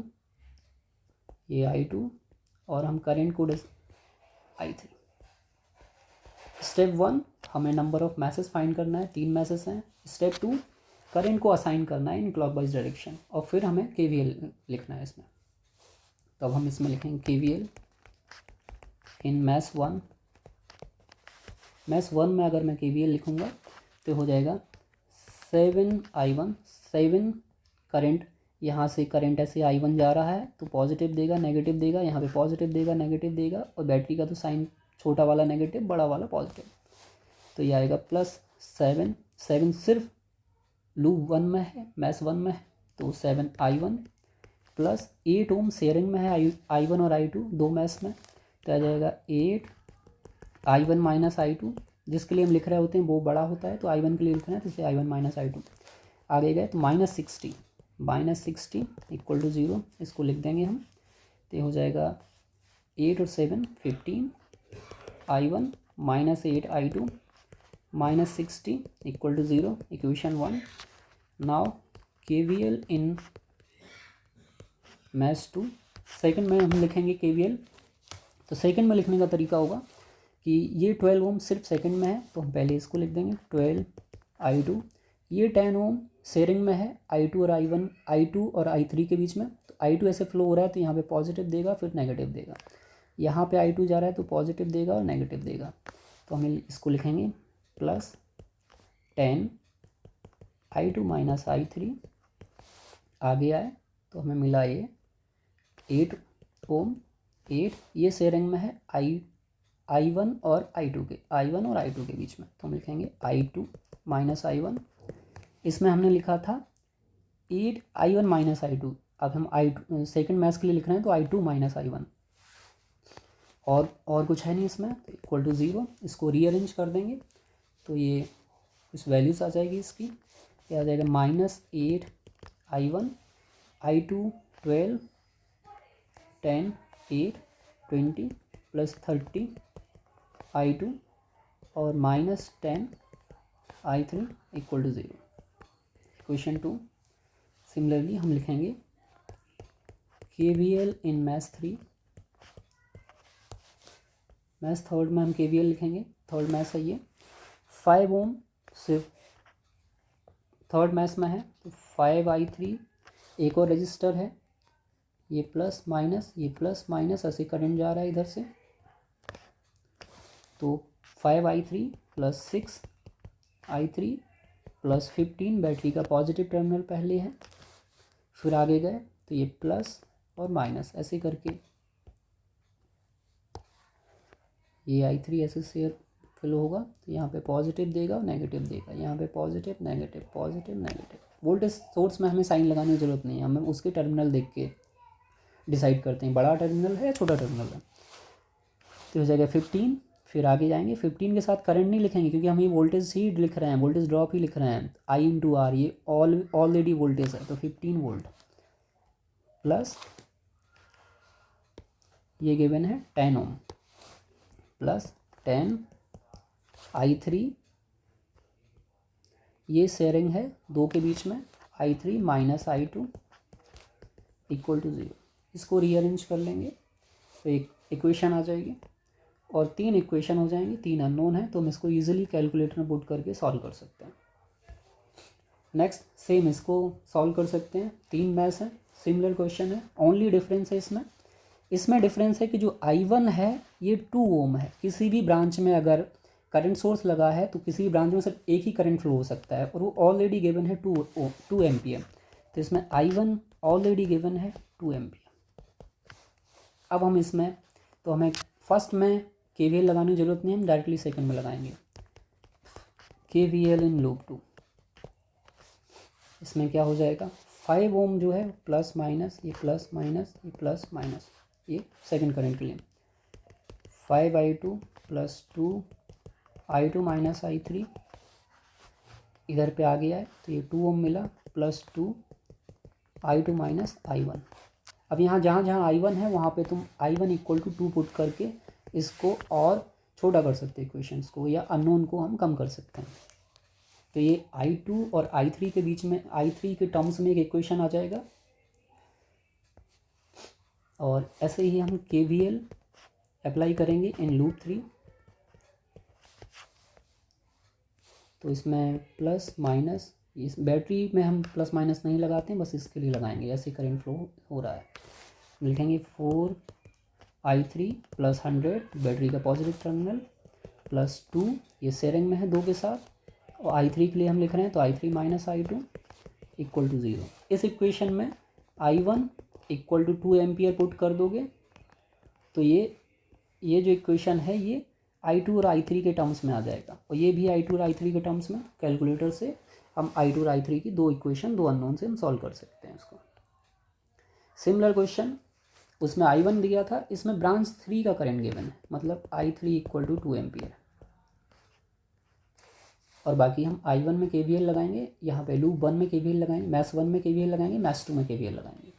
ये I2, और हम करंट को I3। स्टेप 1 हमें नंबर ऑफ मैसेज फाइंड करना है, 3 मैसेज हैं। स्टेप 2 करंट को असाइन करना है इन क्लॉकवाइज डायरेक्शन, और फिर हमें KVL लिखना है इसमें। तो अब हम इसमें लिखेंगे KVL इन मैथ्स 1। मैथ्स 1 में अगर मैं KVL लिखूँगा तो हो जाएगा 7I1, 7 करंट, यहाँ से करंट ऐसे I1 जा रहा है तो पॉजिटिव देगा नेगेटिव देगा, यहाँ पे पॉजिटिव देगा नेगेटिव देगा, और बैटरी का तो साइन छोटा वाला नेगेटिव बड़ा वाला पॉजिटिव, तो ये आएगा 7 7 सिर्फ लूप 1 में है, मैथ 1 में है, तो 7I1 प्लस 8 ओम शेयरिंग में है I1 और I2 दो मैथ्स में, तो आ जाएगा 8I1 माइनस I2, जिसके लिए हम लिख रहे होते हैं वो बड़ा होता है, तो I1 के लिए लिख रहे हैं तो इसलिए I1 माइनस I2 आगे गए, तो -60 इक्वल टू 0, इसको लिख देंगे हम, तो ये हो जाएगा 8 और 7 15 I1 minus 8 I2 -60 equal to 0, equation 1। Now KVL in mesh 2, second में हम लिखेंगे KVL। तो सेकंड में लिखने का तरीका होगा कि ये 12 ओम सिर्फ सेकंड में है, तो हम पहले इसको लिख देंगे 12I2, ये 10 ओम शेयरिंग में है I2 और I3 के बीच में, तो I2 ऐसे फ्लो हो रहा है तो यहाँ पे पॉजिटिव देगा फिर नेगेटिव देगा, यहाँ पे I2 जा रहा है तो पॉजिटिव देगा और नेगेटिव देगा, तो हम इसको लिखेंगे प्लस 10I2 माइनस I3, आगे आए तो हमें मिला ये 8 ओम, 8 ये शेयरिंग में है I1 और I2 के बीच में, तो हम लिखेंगे I2 माइनस I1, इसमें हमने लिखा था 8I1 माइनस I2, अब हम I2 सेकेंड मैथ्स के लिए लिख रहे हैं तो I2 माइनस I1, और कुछ है नहीं इसमें, तो इक्वल टू 0, इसको रीअरेंज कर देंगे तो ये कुछ वैल्यूज़ आ जाएगी इसकी, ये आ जाएगा -8I1 I2 12 10 8 20 प्लस 30 I2 और -10 I3 equal to 0, equation 2। Similarly हम लिखेंगे KVL in maths 3, maths third में हम KVL लिखेंगे, थर्ड मैथ्स है ये, 5 ओम सिर्फ थर्ड मैथ्स में है, तो 5I3, एक और रजिस्टर है, ये प्लस माइनस ऐसे करंट जा रहा है इधर से, तो 5I3 plus 6I3 plus 15, battery का पॉजिटिव टर्मिनल पहले है, फिर आगे गए तो ये प्लस और माइनस ऐसे करके ये I3 ऐसे शेयर फ्लो होगा, तो यहाँ पे पॉजिटिव देगा और नेगेटिव देगा, यहाँ पे पॉजिटिव नेगेटिव। वोल्टेज सोर्स में हमें साइन लगाने की ज़रूरत नहीं है, हमें उसके टर्मिनल देख के डिसाइड करते हैं बड़ा टर्मिनल है या छोटा टर्मिनल है, तो हो जाएगा 15, फिर आगे जाएंगे 15 के साथ करंट नहीं लिखेंगे क्योंकि हम ये वोल्टेज ही लिख रहे हैं, वोल्टेज ड्रॉप ही लिख रहे हैं, I/R ये ऑलरेडी वोल्टेज है, तो 15 वोल्ट प्लस ये गिवन है 10 ओम प्लस 10 I3, ये शेयरिंग है दो के बीच में, I3 minus I2 equal to 0, इसको रीअरेंज कर लेंगे तो एक इक्वेशन आ जाएगी और 3 इक्वेशन हो जाएंगी, 3 अननोन है तो हम इसको इजीली कैलकुलेटर में पुट करके सॉल्व कर सकते हैं। नेक्स्ट सेम इसको सॉल्व कर सकते हैं, 3 मैथ्स हैं, सिमिलर क्वेश्चन है, ओनली डिफरेंस है इसमें डिफरेंस है कि जो I1 है ये 2 ओम है, किसी भी ब्रांच में अगर करंट सोर्स लगा है तो किसी भी ब्रांच में सिर्फ एक ही करंट फ्लो हो सकता है और वो ऑलरेडी गिवन है 2 एम्पियर, तो इसमें I1 ऑलरेडी गिवन है 2 एम्पियर। अब हम इसमें तो हमें फर्स्ट में KVL लगाने की ज़रूरत नहीं है, हम डायरेक्टली सेकंड में लगाएंगे KVL इन लूप 2, इसमें क्या हो जाएगा 5 ओम जो है प्लस माइनस ये सेकंड करंट के लिए 5I2 plus 2I2 minus I3, इधर पे आ गया है तो ये 2 ओम मिला प्लस 2I2 माइनस I1। अब यहाँ जहाँ I1 है वहाँ पे तुम I1 इक्वल टू 2 पुट करके इसको और छोटा कर सकते हैं इक्वेशंस को, या अननोन को हम कम कर सकते हैं, तो ये I2 और I3 के बीच में I3 के टर्म्स में एक इक्वेशन आ जाएगा, और ऐसे ही हम KVL अप्लाई करेंगे इन लूप 3, तो इसमें प्लस माइनस, इस बैटरी में हम प्लस माइनस नहीं लगाते हैं, बस इसके लिए लगाएंगे, ऐसे करंट फ्लो हो रहा है, लिखेंगे 4I3 प्लस 100 बैटरी का पॉजिटिव टर्मिनल प्लस 2 ये शेयरिंग में है 2 के साथ, और I3 के लिए हम लिख रहे हैं तो I3 minus I2 equal to 0। इस इक्वेशन में I1 equal to 2 ampere put कर दोगे तो ये जो इक्वेशन है ये I2 और I3 के टर्म्स में आ जाएगा, और ये भी I2 और I3 के टर्म्स में। कैलकुलेटर से हम I2 और I3 की दो इक्वेशन, दो अननोन से हम सॉल्व कर सकते हैं इसको। सिमिलर क्वेश्चन, उसमें I1 दिया था, इसमें ब्रांच 3 का करंट गिवन है, मतलब I3 इक्वल टू 2 एम्पियर। और बाकी हम I1 में KVL लगाएंगे, यहाँ पे लूप 1 में KVL लगाएंगे, मैथ्स 1 में KVL लगाएंगे, मैथ्स 2 में KVL लगाएंगे।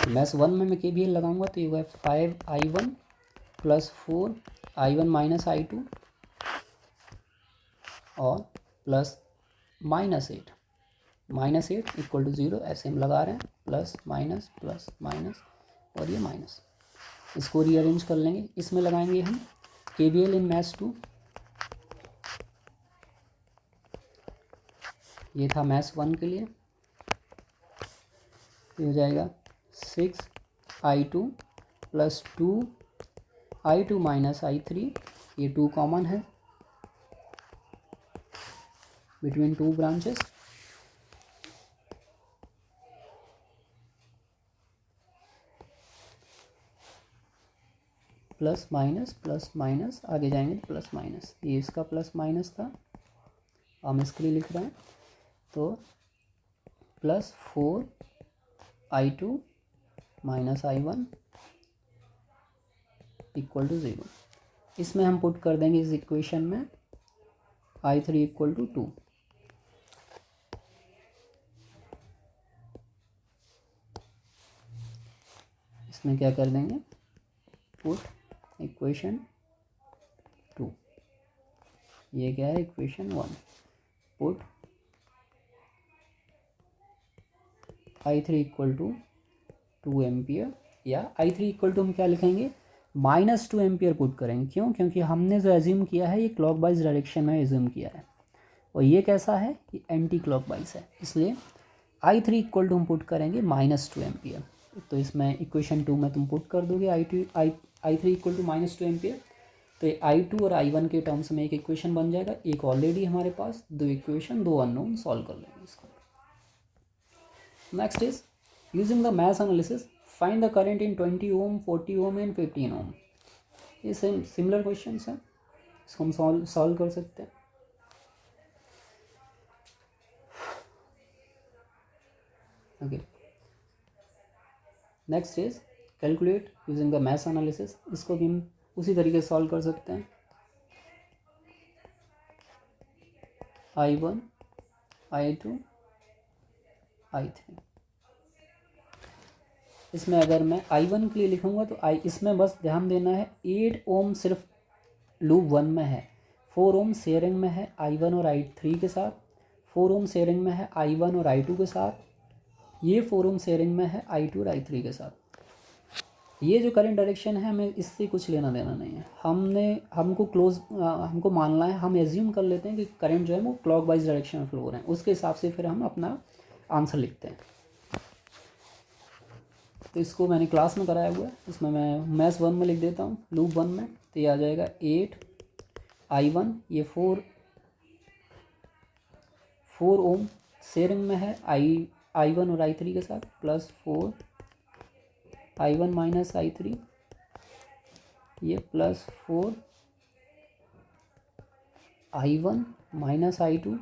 मैथ्स 1 में मैं KVL लगाऊंगा तो ये हुआ 5I1 plus 4I1 minus I2 और प्लस -8 इक्वल टू 0, ऐसे हम लगा रहे हैं, प्लस माइनस और ये माइनस। इसको रीअरेंज कर लेंगे, इसमें लगाएंगे हम KVL इन मैथ्स 2। ये था मैथ्स 1 के लिए, ये हो जाएगा 6I2 plus 2I2 minus I3, ये 2 कॉमन है बिटवीन 2 ब्रांचेस, प्लस माइनस आगे जाएंगे तो प्लस माइनस, ये इसका प्लस माइनस था, हम इसके लिए लिख रहे हैं, तो plus 4I2 minus I1 equal to 0। इसमें हम पुट कर देंगे इस इक्वेशन में I3 इक्वल टू 2। इसमें क्या कर देंगे, पुट इक्वेशन 2, ये क्या है equation 1, put I3 equal to 2 ampere, या I3 इक्वल टू हम क्या लिखेंगे, -2 एम्पियर पुट करेंगे। क्यों? क्योंकि हमने जो एज्यूम किया है ये क्लॉकवाइज डायरेक्शन में एज्यूम किया है, और ये कैसा है, ये एंटी क्लॉकवाइज है, इसलिए I3 इक्वल टू हम पुट करेंगे -2 एम्पियर। तो इसमें इक्वेशन 2 में तुम पुट कर दोगे I3 इक्वल टू -2 एम्पियर, तो ये I2 और I1 के टर्म्स में एक इक्वेशन बन जाएगा, एक ऑलरेडी हमारे पास, दो इक्वेशन, दो अननोन, सॉल्व कर लेंगे इसको। Next is using the mesh analysis find the current in 20 ohm, 40 ohm and 15 ohm. ये सेम सिमिलर क्वेश्चन है, इसको हम सॉल्व कर सकते हैं। Okay, next is calculate using the mesh analysis, इसको भी हम उसी तरीके से सॉल्व कर सकते हैं। I1 I2 I3, इसमें अगर मैं I1 के लिए लिखूंगा तो इसमें बस ध्यान देना है 8 ओम सिर्फ लूप 1 में है, 4 ओम शेयरिंग में है I1 और I3 के साथ, 4 ओम शेयरिंग में है I1 और I2 के साथ, ये 4 ओम शेयरिंग में है I2 और I3 के साथ। ये जो करंट डायरेक्शन है हमें इससे कुछ लेना देना नहीं है, हमको मानना है, हम एज्यूम कर लेते हैं कि करंट जो है वो क्लॉकवाइज डायरेक्शन में फ्लो हो रहे हैं, उसके हिसाब से फिर हम अपना आंसर लिखते हैं। तो इसको मैंने क्लास में कराया हुआ है, इसमें मैं मैथ्स 1 में लिख देता हूँ, लूप 1 में, तो ये आ जाएगा 8I1, ये 4 ओम शेयरिंग में है I1 और I3 के साथ, प्लस 4I1 माइनस I3, ये plus 4I1 minus I2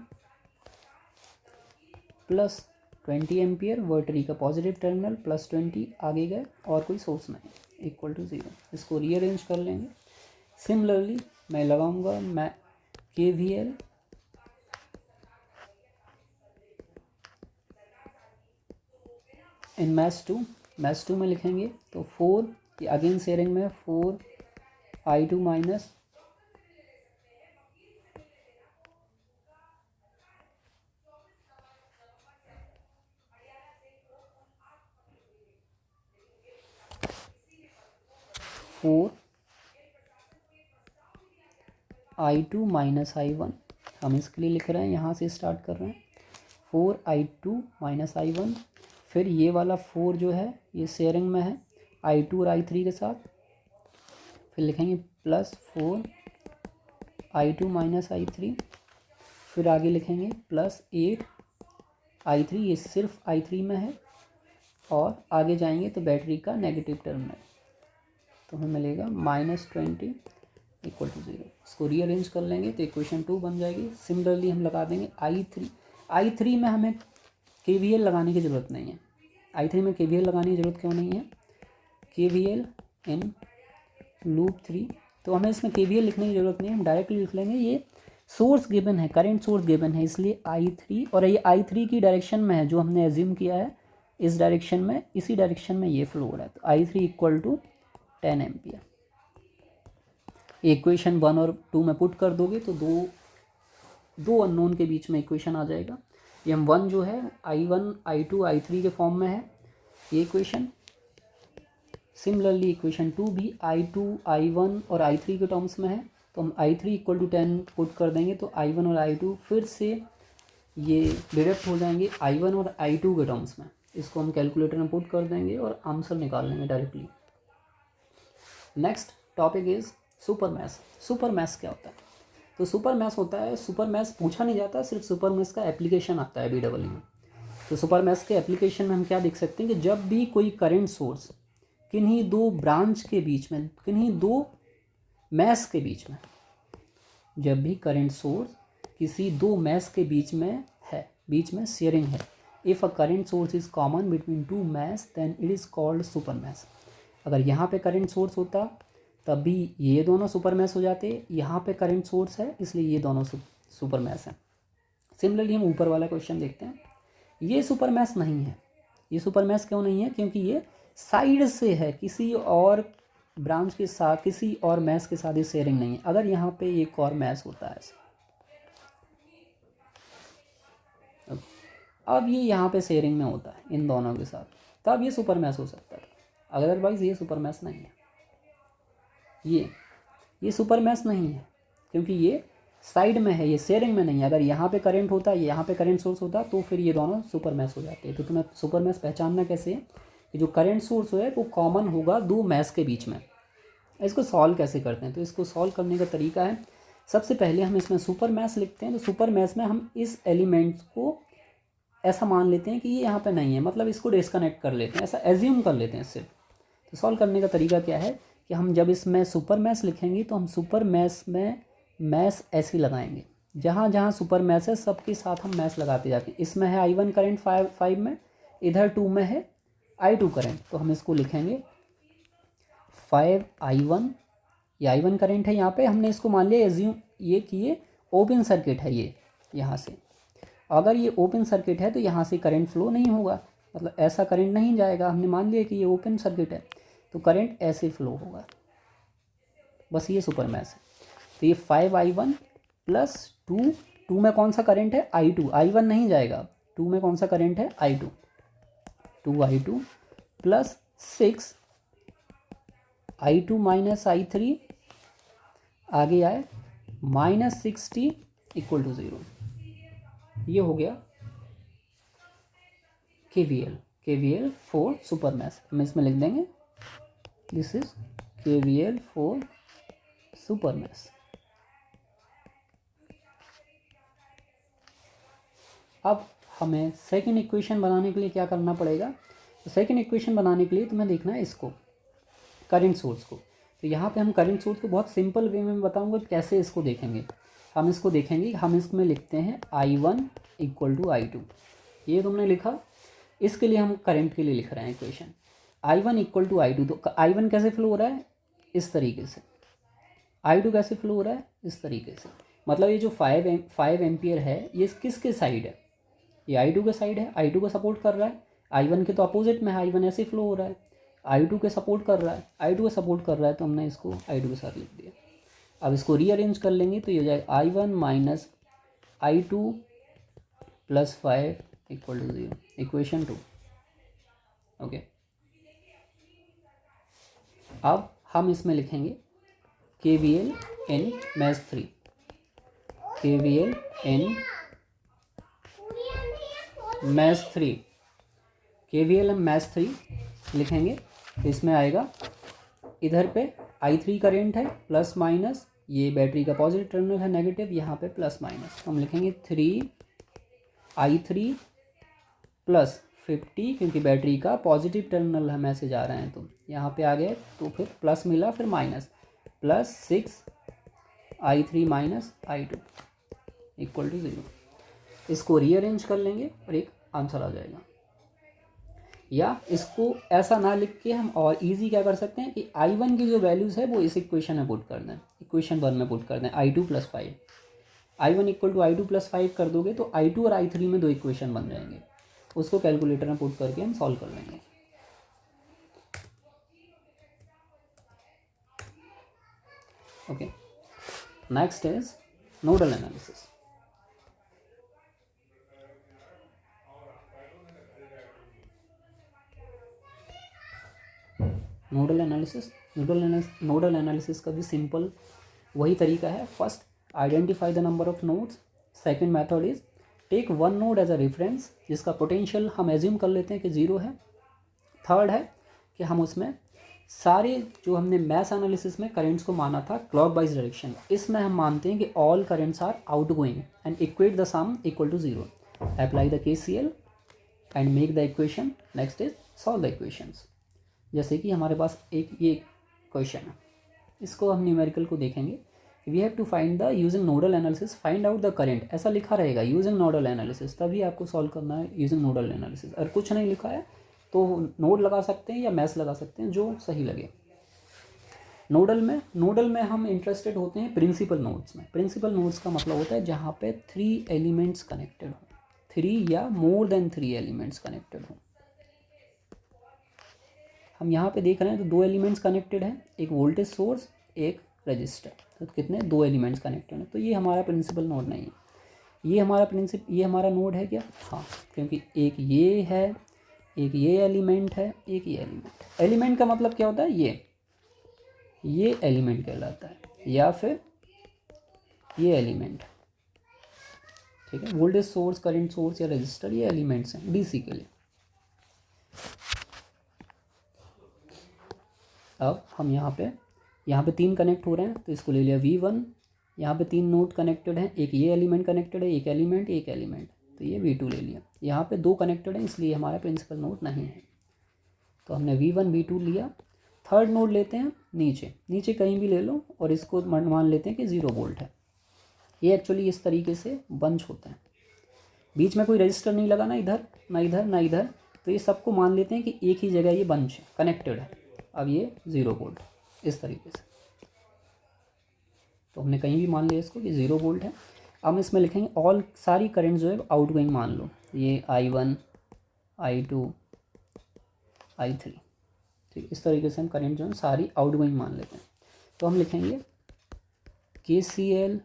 plus 20 ampere, battery का पॉजिटिव टर्मिनल, प्लस 20 आगे गए और कोई सोर्स नहीं, इक्वल टू 0। इसको रीअरेंज कर लेंगे। सिमिलरली मैं लगाऊंगा मैं KVL इन मैथ्स 2 में लिखेंगे तो 4, ये अगेन शेयरिंग में 4I2 minus I2 minus I1, हम इसके लिए लिख रहे हैं, यहाँ से स्टार्ट कर रहे हैं, 4I2 माइनस I1, फिर ये वाला 4 जो है ये शेयरिंग में है I2 और I3 के साथ, फिर लिखेंगे प्लस 4I2 माइनस I3, फिर आगे लिखेंगे प्लस 8I3, ये सिर्फ I3 में है, और आगे जाएंगे तो बैटरी का नेगेटिव टर्मिनल, तो हमें मिलेगा -20 इक्वल टू 0। इसको रीअरेंज कर लेंगे तो इक्वेशन 2 बन जाएगी। सिमिलरली हम लगा देंगे I3 में हमें KVL लगाने की ज़रूरत नहीं है। I3 में KVL लगाने की ज़रूरत क्यों नहीं है? KVL इन लूप 3, तो हमें इसमें KVL लिखने की ज़रूरत नहीं है, हम डायरेक्टली लिख लेंगे। ये सोर्स गिवन है, करंट सोर्स गिवन है, इसलिए I3, और ये I3 की डायरेक्शन में है जो हमने एज्यूम किया है, इस डायरेक्शन में, इसी डायरेक्शन में ये फ्लो हो रहा है। तो I3 equal to 10 ampere. Equation 1 और 2 में पुट कर दोगे तो दो अननोन के बीच में इक्वेशन आ जाएगा। ये हम 1 जो है I1 I2 I3 के फॉर्म में है ये इक्वेशन। सिमिलरली इक्वेशन 2 भी I2 I1 और I3 के टर्म्स में है, तो हम I3 इक्वल टू 10 पुट कर देंगे तो I1 और I2 फिर से ये डिडक्ट हो जाएंगे I1 और I2 के टर्म्स में। इसको हम कैलकुलेटर में पुट कर देंगे और आंसर निकाल लेंगे directly. Next topic is super mesh. Super mesh क्या होता है? तो सुपर मैश होता है, सुपर मैश पूछा नहीं जाता, सिर्फ सुपर मैश का एप्लीकेशन आता है BEE में। तो सुपर मैश के एप्लीकेशन में हम क्या देख सकते हैं कि जब भी कोई करंट सोर्स किन्हीं दो ब्रांच के बीच में, किन्हीं दो मैश के बीच में, जब भी करंट सोर्स किसी दो मैश के बीच में है, बीच में शेयरिंग है, if a current source is common between two mesh then it is called super mesh. अगर यहाँ पे करंट सोर्स होता तब भी ये दोनों सुपर मैश हो जाते, यहाँ पे करंट सोर्स है इसलिए ये दोनों सुपर मैश हैं। सिमिलरली हम ऊपर वाला क्वेश्चन देखते हैं। ये सुपर मैश नहीं है। ये सुपर मैश क्यों नहीं है? क्योंकि ये साइड से है, किसी और ब्रांच के साथ, किसी और मैश के साथ ये शेयरिंग नहीं है। अगर यहाँ पे एक और मैश होता है, अब ये यहाँ पे शेयरिंग में होता है इन दोनों के साथ, तब ये सुपर मैश हो सकता है। अदरवाइज ये सुपर मैश नहीं है। ये सुपर मैश नहीं है क्योंकि ये साइड में है, ये शेयरिंग में नहीं है। अगर यहाँ पे करंट होता, यहाँ पे करंट सोर्स होता तो फिर ये दोनों सुपर मैश हो जाते हैं। तो तुम्हें सुपर मैश पहचानना कैसे है कि जो करंट सोर्स है वो कॉमन होगा दो मैश के बीच में। इसको सॉल्व कैसे करते हैं? तो इसको सॉल्व करने का तरीका है, सबसे पहले हम इसमें सुपर मैश लिखते हैं। तो सुपर मैश में हम इस एलिमेंट को ऐसा मान लेते हैं कि ये यहाँ पे नहीं है, मतलब इसको डिस्कनेक्ट कर लेते हैं, ऐसा एज्यूम कर लेते हैं सिर्फ। तो सॉल्व करने का तरीका क्या है कि हम जब इसमें सुपर मैश लिखेंगे तो हम सुपर मैश में मैश ऐसे लगाएंगे, जहाँ जहाँ सुपर मैश है सबके साथ हम मैश लगाते जाते हैं। इसमें है I1 करंट 5 में, इधर 2 में है I2 करंट, तो हम इसको लिखेंगे 5I1। ये I1 करंट है, यहाँ पे हमने इसको मान लिया एज्यूम ये कि ये ओपन सर्किट है। ये यहाँ से अगर ये ओपन सर्किट है तो यहाँ से करंट फ्लो नहीं होगा, मतलब ऐसा करंट नहीं जाएगा। हमने मान लिया कि ये ओपन सर्किट है तो करंट ऐसे फ्लो होगा, बस ये सुपर मैश है। तो ये 5I1 प्लस 2 में कौन सा करंट है? I2। I1 नहीं जाएगा, 2 में कौन सा करंट है? I2। 2I2 plus 6 I2 minus I3 आगे आए -60 इक्वल टू 0। ये हो गया KVL फॉर सुपर मैश। हम इसमें लिख देंगे this is KVL for super mesh. अब हमें सेकंड इक्वेशन बनाने के लिए क्या करना पड़ेगा? तो सेकंड इक्वेशन बनाने के लिए तुम्हें देखना है इसको, करंट सोर्स को। तो यहाँ पे हम करंट सोर्स को बहुत सिंपल वे में बताऊंगा कैसे इसको देखेंगे। हम इसको देखेंगे, हम इसमें लिखते हैं I1 इक्वल टू I2। ये तुमने लिखा, इसके लिए हम करंट के लिए लिख रहे हैं equation I1 equal to I2। तो I1 कैसे फ्लो हो रहा है? इस तरीके से। I2 कैसे फ्लो हो रहा है? इस तरीके से। मतलब ये जो 5 एम्पियर है ये किसके साइड है? ये I2 के साइड है, I2 को सपोर्ट कर रहा है। I1 के तो अपोजिट में है, I1 ऐसे फ्लो हो रहा है, I2 के सपोर्ट कर रहा है, I2 को सपोर्ट कर रहा है, तो हमने इसको I2 के साथ लिख दिया। अब इसको रीअरेंज कर लेंगे तो ये हो जाएगा I1 minus I2 plus 5 equal to 0, equation 2। Okay, अब हम इसमें लिखेंगे KVL in mesh 3। KVL in mesh 3, KVL in mesh 3 लिखेंगे तो इसमें आएगा, इधर पे I3 करेंट है प्लस माइनस, ये बैटरी का पॉजिटिव टर्मिनल है नेगेटिव, यहाँ पे प्लस माइनस। हम लिखेंगे 3I3 प्लस 50, क्योंकि बैटरी का पॉजिटिव टर्मिनल हमें से जा रहे हैं, तो यहाँ पे आ गए तो फिर प्लस मिला, फिर minus, plus 6 I3 minus I2 equal to 0। इसको रीअरेंज कर लेंगे और एक आंसर आ जाएगा। या इसको ऐसा ना लिख के हम और इजी क्या कर सकते हैं कि I1 की जो वैल्यूज़ है वो इस इक्वेशन में पुट कर दें, इक्वेशन 1 में पुट कर दें, I2 + 5। I1 equal to I2 + 5 कर दोगे तो I2 और I3 में दो इक्वेशन बन जाएंगे। उसको कैलकुलेटर में पुट करके हम सॉल्व कर लेंगे। Okay, next is nodal analysis. Nodal analysis का भी सिंपल वही तरीका है। First, identify the number of nodes. Second method is take one node as a reference जिसका पोटेंशियल हम एज्यूम कर लेते हैं कि 0 है। थर्ड है कि हम उसमें सारे जो हमने मैथ एनालिसिस में करेंट्स को माना था क्लॉकवाइज डायरेक्शन, इसमें हम मानते हैं कि all currents are outgoing and equate the sum equal to 0। Apply the KCL and make the equation. Next is solve the equations. जैसे कि हमारे पास एक ये क्वेश्चन है, इसको हम न्यूमेरिकल को देखेंगे। We have to find the using nodal analysis find out the current, ऐसा लिखा रहेगा यूजिंग नोडल एनालिसिस, तभी आपको सॉल्व करना है यूजिंग नोडल एनालिसिस। अगर कुछ नहीं लिखा है तो नोड लगा सकते हैं या मैथ लगा सकते हैं, जो सही लगे। नोडल में हम इंटरेस्टेड होते हैं प्रिंसिपल नोड्स में। प्रिंसिपल नोड्स का मतलब होता है जहाँ पे 3 एलिमेंट्स कनेक्टेड हो, 3 या मोर देन 3 एलिमेंट्स कनेक्टेड हो। हम यहाँ पे देख रहे हैं तो 2 एलिमेंट्स कनेक्टेड हैं, एक वोल्टेज सोर्स एक रजिस्टर, तो कितने 2 एलिमेंट्स कनेक्टेड हैं। तो ये हमारा प्रिंसिपल नोड नहीं है। ये हमारा नोड है क्या? हाँ, क्योंकि एक ये है, एक ये एलिमेंट है, एक ये एलिमेंट। एलिमेंट का मतलब क्या होता है? ये एलिमेंट कहलाता है, या फिर ये एलिमेंट, ठीक है। वोल्टेज सोर्स, करंट सोर्स या रजिस्टर ये एलिमेंट्स हैं डीसी के लिए। अब हम यहाँ पे 3 कनेक्ट हो रहे हैं तो इसको ले लिया V1। यहाँ पे 3 नोड कनेक्टेड हैं, एक ये एलिमेंट कनेक्टेड है, एक एलिमेंट, तो ये V2 ले लिया। यहाँ पे 2 कनेक्टेड हैं इसलिए हमारा प्रिंसिपल नोड नहीं है, तो हमने V1 V2 लिया। थर्ड नोड लेते हैं नीचे कहीं भी ले लो और इसको मान लेते हैं कि 0 वोल्ट है। ये एक्चुअली इस तरीके से बंच होता है, बीच में कोई रजिस्टर नहीं लगा, ना इधर ना इधर ना इधर, तो ये सबको मान लेते हैं कि एक ही जगह ये बंच है, कनेक्टेड है। अब ये 0 वोल्ट इस तरीके से, तो हमने कहीं भी मान लिया इसको कि 0 वोल्ट है। अब इसमें लिखेंगे ऑल सारी करंट जो है आउटगोइंग मान लो, ये I1 I2 I3, ठीक। इस तरीके से हम करंट जो है सारी आउटगोइंग मान लेते हैं। तो हम लिखेंगे KCL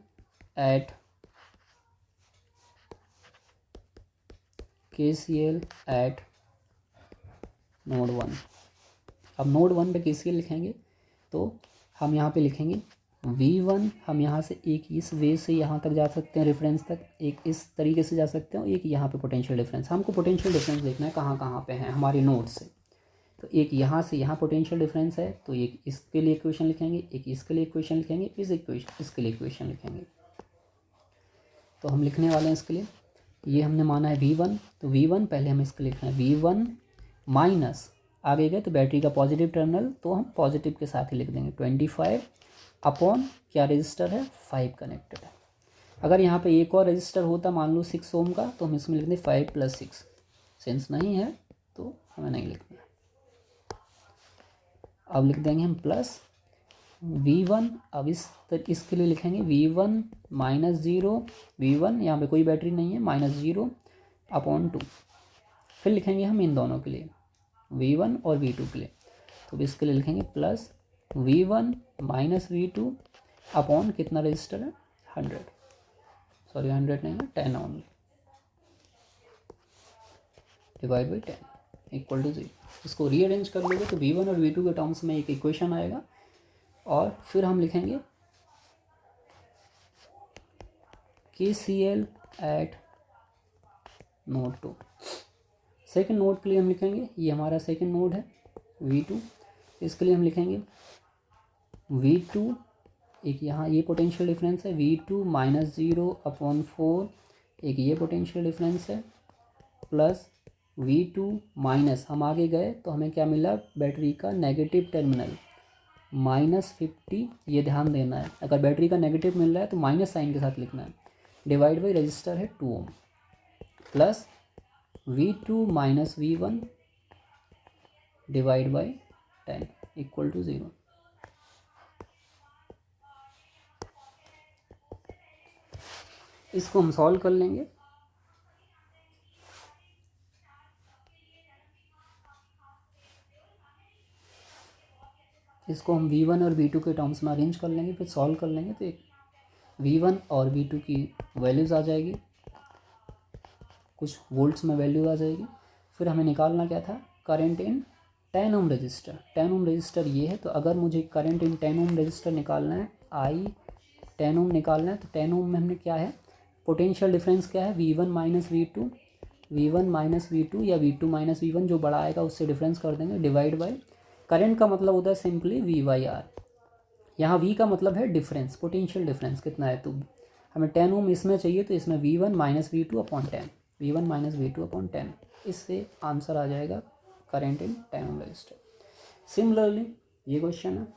एट नोड 1। अब नोड 1 पे KCL लिखेंगे तो हम यहाँ पे लिखेंगे V1, हम यहाँ से एक इस वे से यहाँ तक जा सकते हैं रेफरेंस तक, एक इस तरीके से जा सकते हैं, एक यहाँ पे पोटेंशियल डिफरेंस। हमको पोटेंशियल डिफरेंस देखना है कहाँ पे है हमारे नोड से, तो एक यहाँ से यहाँ पोटेंशियल डिफरेंस है, तो एक इसके लिए इक्वेशन लिखेंगे, एक इसके लिए इक्वेशन लिखेंगे, इसके लिए इक्वेशन लिखेंगे। तो हम लिखने वाले हैं इसके लिए, ये हमने माना है V1, तो V1 पहले हम इसके लिखना है V1 माइनस, आगे गए तो बैटरी का पॉजिटिव टर्मिनल, तो हम पॉजिटिव के साथ ही लिख देंगे 25 अपॉन क्या रजिस्टर है 5 कनेक्टेड है। अगर यहाँ पे एक और रजिस्टर होता मान लो 6 ओम का, तो हम इसमें लिख दें 5 + 6। सेंस नहीं है तो हमें नहीं लिखना है। अब लिख देंगे हम प्लस V1। अब इसके लिए लिखेंगे V1 माइनस 0, V1 यहाँ पे कोई बैटरी नहीं है, -0 अपॉन 2। फिर लिखेंगे हम इन दोनों के लिए V1 और V2 के लिए, तो इसके लिए लिखेंगे plus V1 minus V2 upon कितना रजिस्टर है 100, सॉरी 100 नहीं है 10 only, divide by 10 equal to 0। इसको रीअरेंज कर लोगे तो V1 और V2 के टर्म्स में एक इक्वेशन आएगा, और फिर हम लिखेंगे KCL eight node 2। Second node के लिए हम लिखेंगे, ये हमारा सेकेंड नोड है V2, इसके लिए हम लिखेंगे V2, एक यहाँ ये पोटेंशियल डिफरेंस है V2 -0 अपॉन 4, एक ये पोटेंशियल डिफरेंस है, प्लस V2 माइनस, हम आगे गए तो हमें क्या मिला, बैटरी का नेगेटिव टर्मिनल, -50, ये ध्यान देना है, अगर बैटरी का नेगेटिव मिल रहा है तो माइनस साइन के साथ लिखना है, डिवाइड बाई रजिस्टर है 2 ohm, plus V2 minus V1 divide by 10 equal to 0। इसको हम सॉल्व कर लेंगे। इसको हम V1 और V2 के टर्म्स में अरेंज कर लेंगे, फिर सॉल्व कर लेंगे, तो एक V1 और V2 की वैल्यूज़ आ जाएगी, कुछ वोल्ट्स में वैल्यू आ जाएगी। फिर हमें निकालना क्या था, current in 10 ohm resistor. 10 ohm resistor ये है, तो अगर मुझे करंट इन 10 ओम रजिस्टर निकालना है, आई 10 ओम निकालना है, तो 10 ओम में हमने क्या है, पोटेंशियल डिफरेंस क्या है, V1 minus V2, V1 minus V2 या V2 माइनस V1, जो बड़ा आएगा उससे डिफरेंस कर देंगे, डिवाइड बाई करंट का मतलब होता है सिंपली V/R। यहाँ V का मतलब है डिफरेंस, पोटेंशियल डिफरेंस कितना है, तो हमें 10 ओम इसमें चाहिए, तो इसमें V1 minus V2 upon 10, V1 minus V2 upon 10, इससे आंसर आ जाएगा current in 10 ohm resistor. Similarly ये क्वेश्चन है,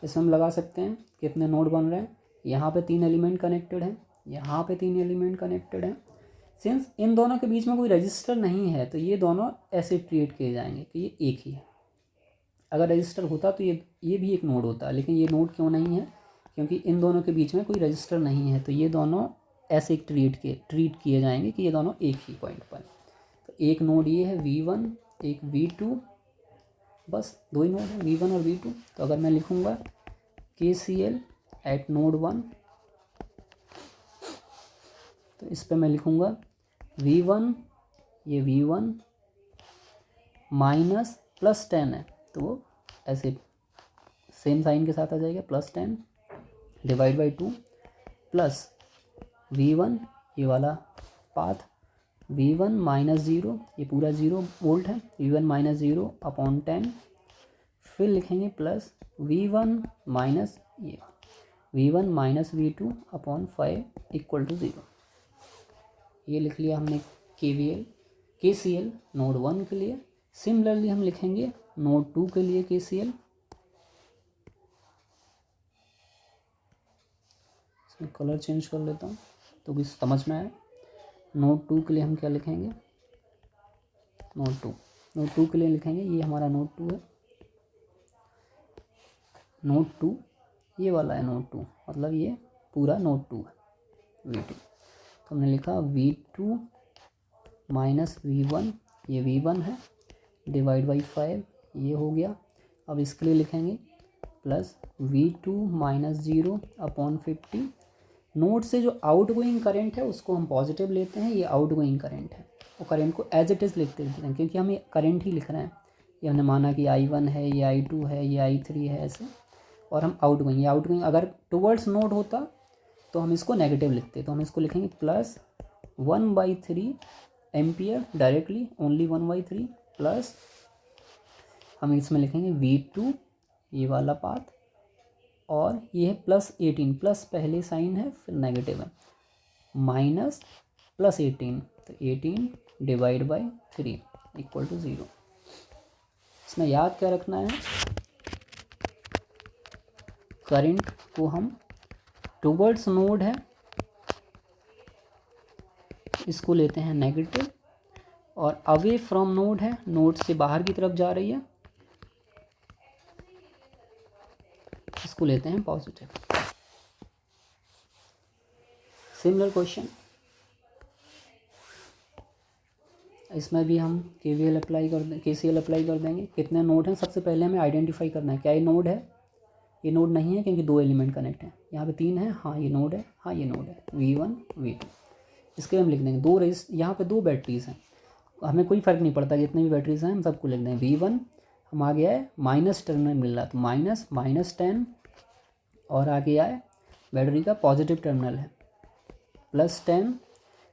इसमें हम लगा सकते हैं कितने नोड बन रहे हैं, यहाँ पे 3 एलिमेंट कनेक्टेड हैं, यहाँ पे 3 एलिमेंट कनेक्टेड हैं। सिंस इन दोनों के बीच में कोई रजिस्टर नहीं है, तो ये दोनों ऐसे ट्रीट किए जाएंगे कि ये एक ही है। अगर रजिस्टर होता तो ये भी एक नोड होता, लेकिन ये नोड क्यों नहीं है, क्योंकि इन दोनों के बीच में कोई रजिस्टर नहीं है, तो ये दोनों ऐसे ट्रीट किए जाएंगे कि ये दोनों एक ही पॉइंट पर। तो एक नोड ये है V1, एक V2, बस 2 ही नोड है V1 और V2। तो अगर मैं लिखूँगा KCL एट नोड 1, तो इस पर मैं लिखूँगा V1, ये V1 माइनस प्लस 10 है, तो वो ऐसे सेम साइन के साथ आ जाएगा, plus 10 divide by 2, plus V1 ये वाला पाथ, V1 माइनस 0, ये पूरा 0 वोल्ट है, V1 माइनस 0 अपॉन 10, फिर लिखेंगे प्लस V1 माइनस ये V1 minus V2 upon 5 equal to 0। ये लिख लिया हमने KCL नोड 1 के लिए। सिमिलरली हम लिखेंगे नोड 2 के लिए KCL। इसमें कलर चेंज कर लेता हूँ तो कुछ समझ में आए। नोड 2 के लिए हम क्या लिखेंगे, नोड 2 के लिए लिखेंगे, ये हमारा नोड 2 है, नोड 2 ये वाला है, नोड 2 मतलब ये पूरा नोड 2 है V2। तो हमने लिखा V2 माइनस V1, ये V1 है, डिवाइड बाई 5, ये हो गया। अब इसके लिए लिखेंगे plus V2 minus 0 upon 50। Node से जो आउट गोइंग करेंट है उसको हम पॉजिटिव लेते हैं, ये आउट गोइंग करेंट है, और करंट को एज इट इज़ लिखते हैं क्योंकि हमें करंट ही लिख रहे हैं। ये हमने माना कि I1 है, ये I2 है, ये I3 है, ऐसे, और हम आउट गोइंग अगर टुवर्ड्स नोड होता तो हम इसको नेगेटिव लिखते, तो हम इसको लिखेंगे plus 1/3 ampere directly, only 1/3, plus हम इसमें लिखेंगे V2 ये वाला पाथ, और ये है प्लस 18, प्लस पहले साइन है फिर नेगेटिव है, माइनस प्लस 18, तो 18 डिवाइड बाई 3 इक्वल टू 0। इसमें याद क्या रखना है, करंट को हम टुवर्ड्स नोड है इसको लेते हैं नेगेटिव, और अवे फ्रॉम नोड है, नोड से बाहर की तरफ जा रही है, इसको लेते हैं पॉजिटिव। सिमिलर क्वेश्चन, इसमें भी हम KCL अप्लाई कर देंगे। कितने नोड हैं, सबसे पहले हमें आइडेंटिफाई करना है क्या ये नोड है, ये नोड नहीं है क्योंकि 2 एलिमेंट कनेक्ट हैं, यहाँ पे 3 है, हाँ ये नोड है, हाँ ये नोड है, V1 V2। इसके हम लिख देंगे यहाँ पे 2 बैटरीज हैं, हमें कोई फ़र्क नहीं पड़ता जितने भी बैटरीज हैं हम सबको लिख देंगे। V1 हम आ गया है माइनस टर्मिनल मिल रहा है, तो माइनस 10, और आगे आए बैटरी का पॉजिटिव टर्मिनल है, प्लस 10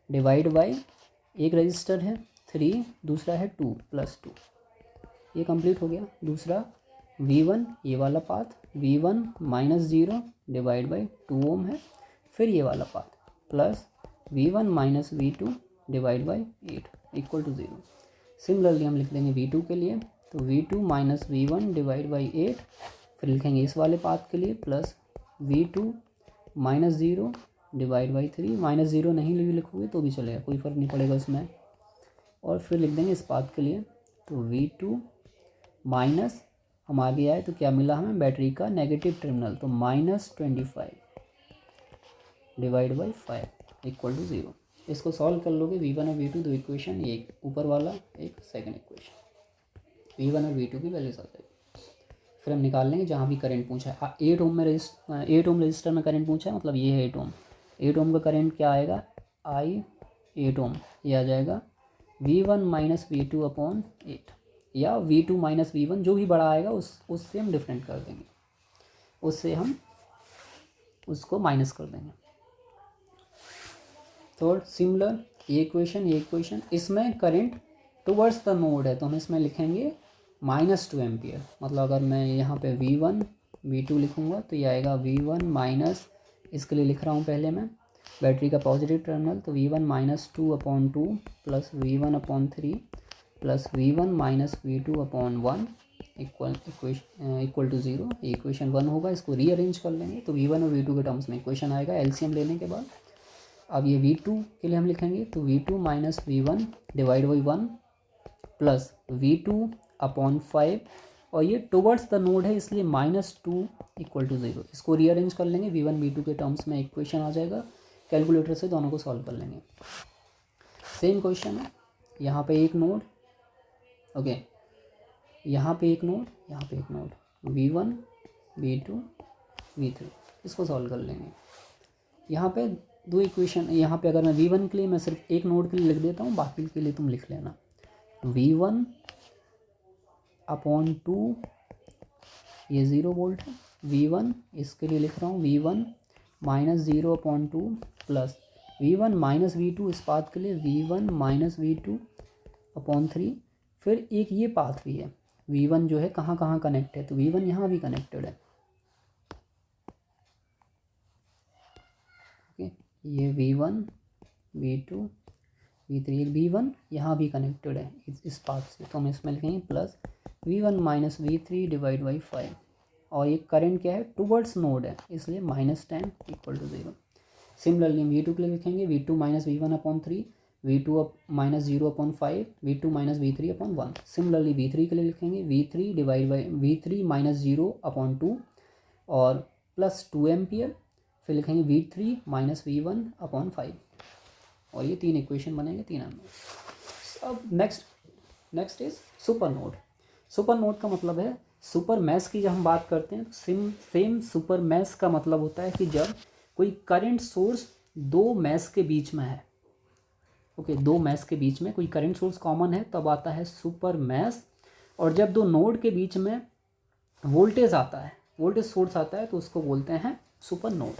डिवाइड बाई एक रजिस्टर है 3, दूसरा है 2 प्लस 2, ये कंप्लीट हो गया। दूसरा V1 ये वाला path, V1 minus 0 divide by 2 ohm है, फिर ये वाला path plus V1 minus V2 divide by 8 equal to 0। Similarly हम लिख देंगे V2 के लिए, तो V2 minus V1 divide by 8, फिर लिखेंगे इस वाले पाथ के लिए plus V2 minus 0 divide by 3, minus 0 नहीं लिखोगे तो भी चलेगा, कोई फ़र्क नहीं पड़ेगा उसमें। और फिर लिख देंगे इस पाथ के लिए तो V2 माइनस, हम आगे आए तो क्या मिला हमें, बैटरी का नेगेटिव टर्मिनल, तो -25 डिवाइड बाई 5 इक्वल टू 0। इसको सॉल्व कर लोगे V1 और V2 दो इक्वेशन, एक ऊपर वाला एक सेकंड इक्वेशन, V1 और V2 की वैल्यूज आ जाएगी। फिर हम निकाल लेंगे जहाँ भी करंट पूछा है। 8 ओम रजिस्टर में करंट पूछा है, मतलब ये है 8 ओम का करंट क्या आएगा, I 8 ओम, ये आ जाएगा V1 माइनस V2 अपॉन 8, या V2 माइनस V1 जो भी बड़ा आएगा उससे हम डिफरेंट कर देंगे, उससे हम उसको माइनस कर देंगे। तो सिमिलर ये इक्वेशन इसमें करंट टुवर्ड्स द नोड है तो हम इसमें लिखेंगे -2 एम्पियर। मतलब अगर मैं यहाँ पे V1 V2 लिखूँगा तो ये आएगा V1 माइनस, इसके लिए लिख रहा हूँ पहले मैं बैटरी का पॉजिटिव टर्मिनल, तो V1 minus 2/2 plus V1/3 plus V1 minus V2 upon 1 equal to 0। Equation 1 होगा, इसको रीअरेंज कर लेंगे तो V1 और V2 के टर्म्स में इक्वेशन आएगा एलसीएम लेने के बाद। अब ये V2 के लिए हम लिखेंगे तो V2 minus V1 divide by 1 plus V2 upon 5, और ये टुवर्ड्स द नोड है इसलिए -2 इक्वल टू 0। इसको रीअरेंज कर लेंगे V1 V2 के टर्म्स में इक्वेशन आ जाएगा, कैलकुलेटर से दोनों को सॉल्व कर लेंगे। सेम क्वेश्चन है, यहाँ पे एक नोड, ओके, यहाँ पे एक नोड, यहाँ पे एक नोड, V1 V2 V3, इसको सॉल्व कर लेंगे। यहाँ पे दो इक्वेशन, यहाँ पे अगर मैं V1 के लिए मैं सिर्फ एक नोड के लिए लिख देता हूँ, बाकी के लिए तुम लिख लेना। V1 अपॉन 2, ये 0 वोल्ट है, V1 इसके लिए लिख रहा हूँ V1 minus 0/2 plus V1 minus V2 इस पाथ के लिए V1 माइनस V2 अपॉन 3। फिर एक ये पाथ भी है, V1 जो है कहाँ कहाँ कनेक्ट है, तो V1 यहाँ भी कनेक्टेड है, ओके, ये V1 V2 V3, एक V1 यहाँ भी कनेक्टेड है इस पाथ से, तो हम इसमें लिखेंगे plus V1 minus V3 divide by 5, और ये करंट क्या है, टुवर्ड्स नोड है इसलिए -10 इक्वल टू 0। सिमिलरली V2 के लिए लिखेंगे V2 minus V1/3, V2 minus 0/5, V2 minus V3/1। Similarly V3 के लिए लिखेंगे V3 divide by V3 minus 0/2 और प्लस 2 एम्पियर, फिर लिखेंगे V3 माइनस V1/5, और ये 3 इक्वेशन बनेंगे 3 नंबर। अब next is super node. Super node का मतलब है सुपर मैश की। जब हम बात करते हैं तो सेम सुपर मैश का मतलब होता है कि जब कोई करंट सोर्स दो मैश के बीच में है, ओके, दो मैश के बीच में कोई करंट सोर्स कॉमन है तब आता है सुपर मैश। और जब दो नोड के बीच में वोल्टेज आता है, वोल्टेज सोर्स आता है तो उसको बोलते हैं सुपर नोड।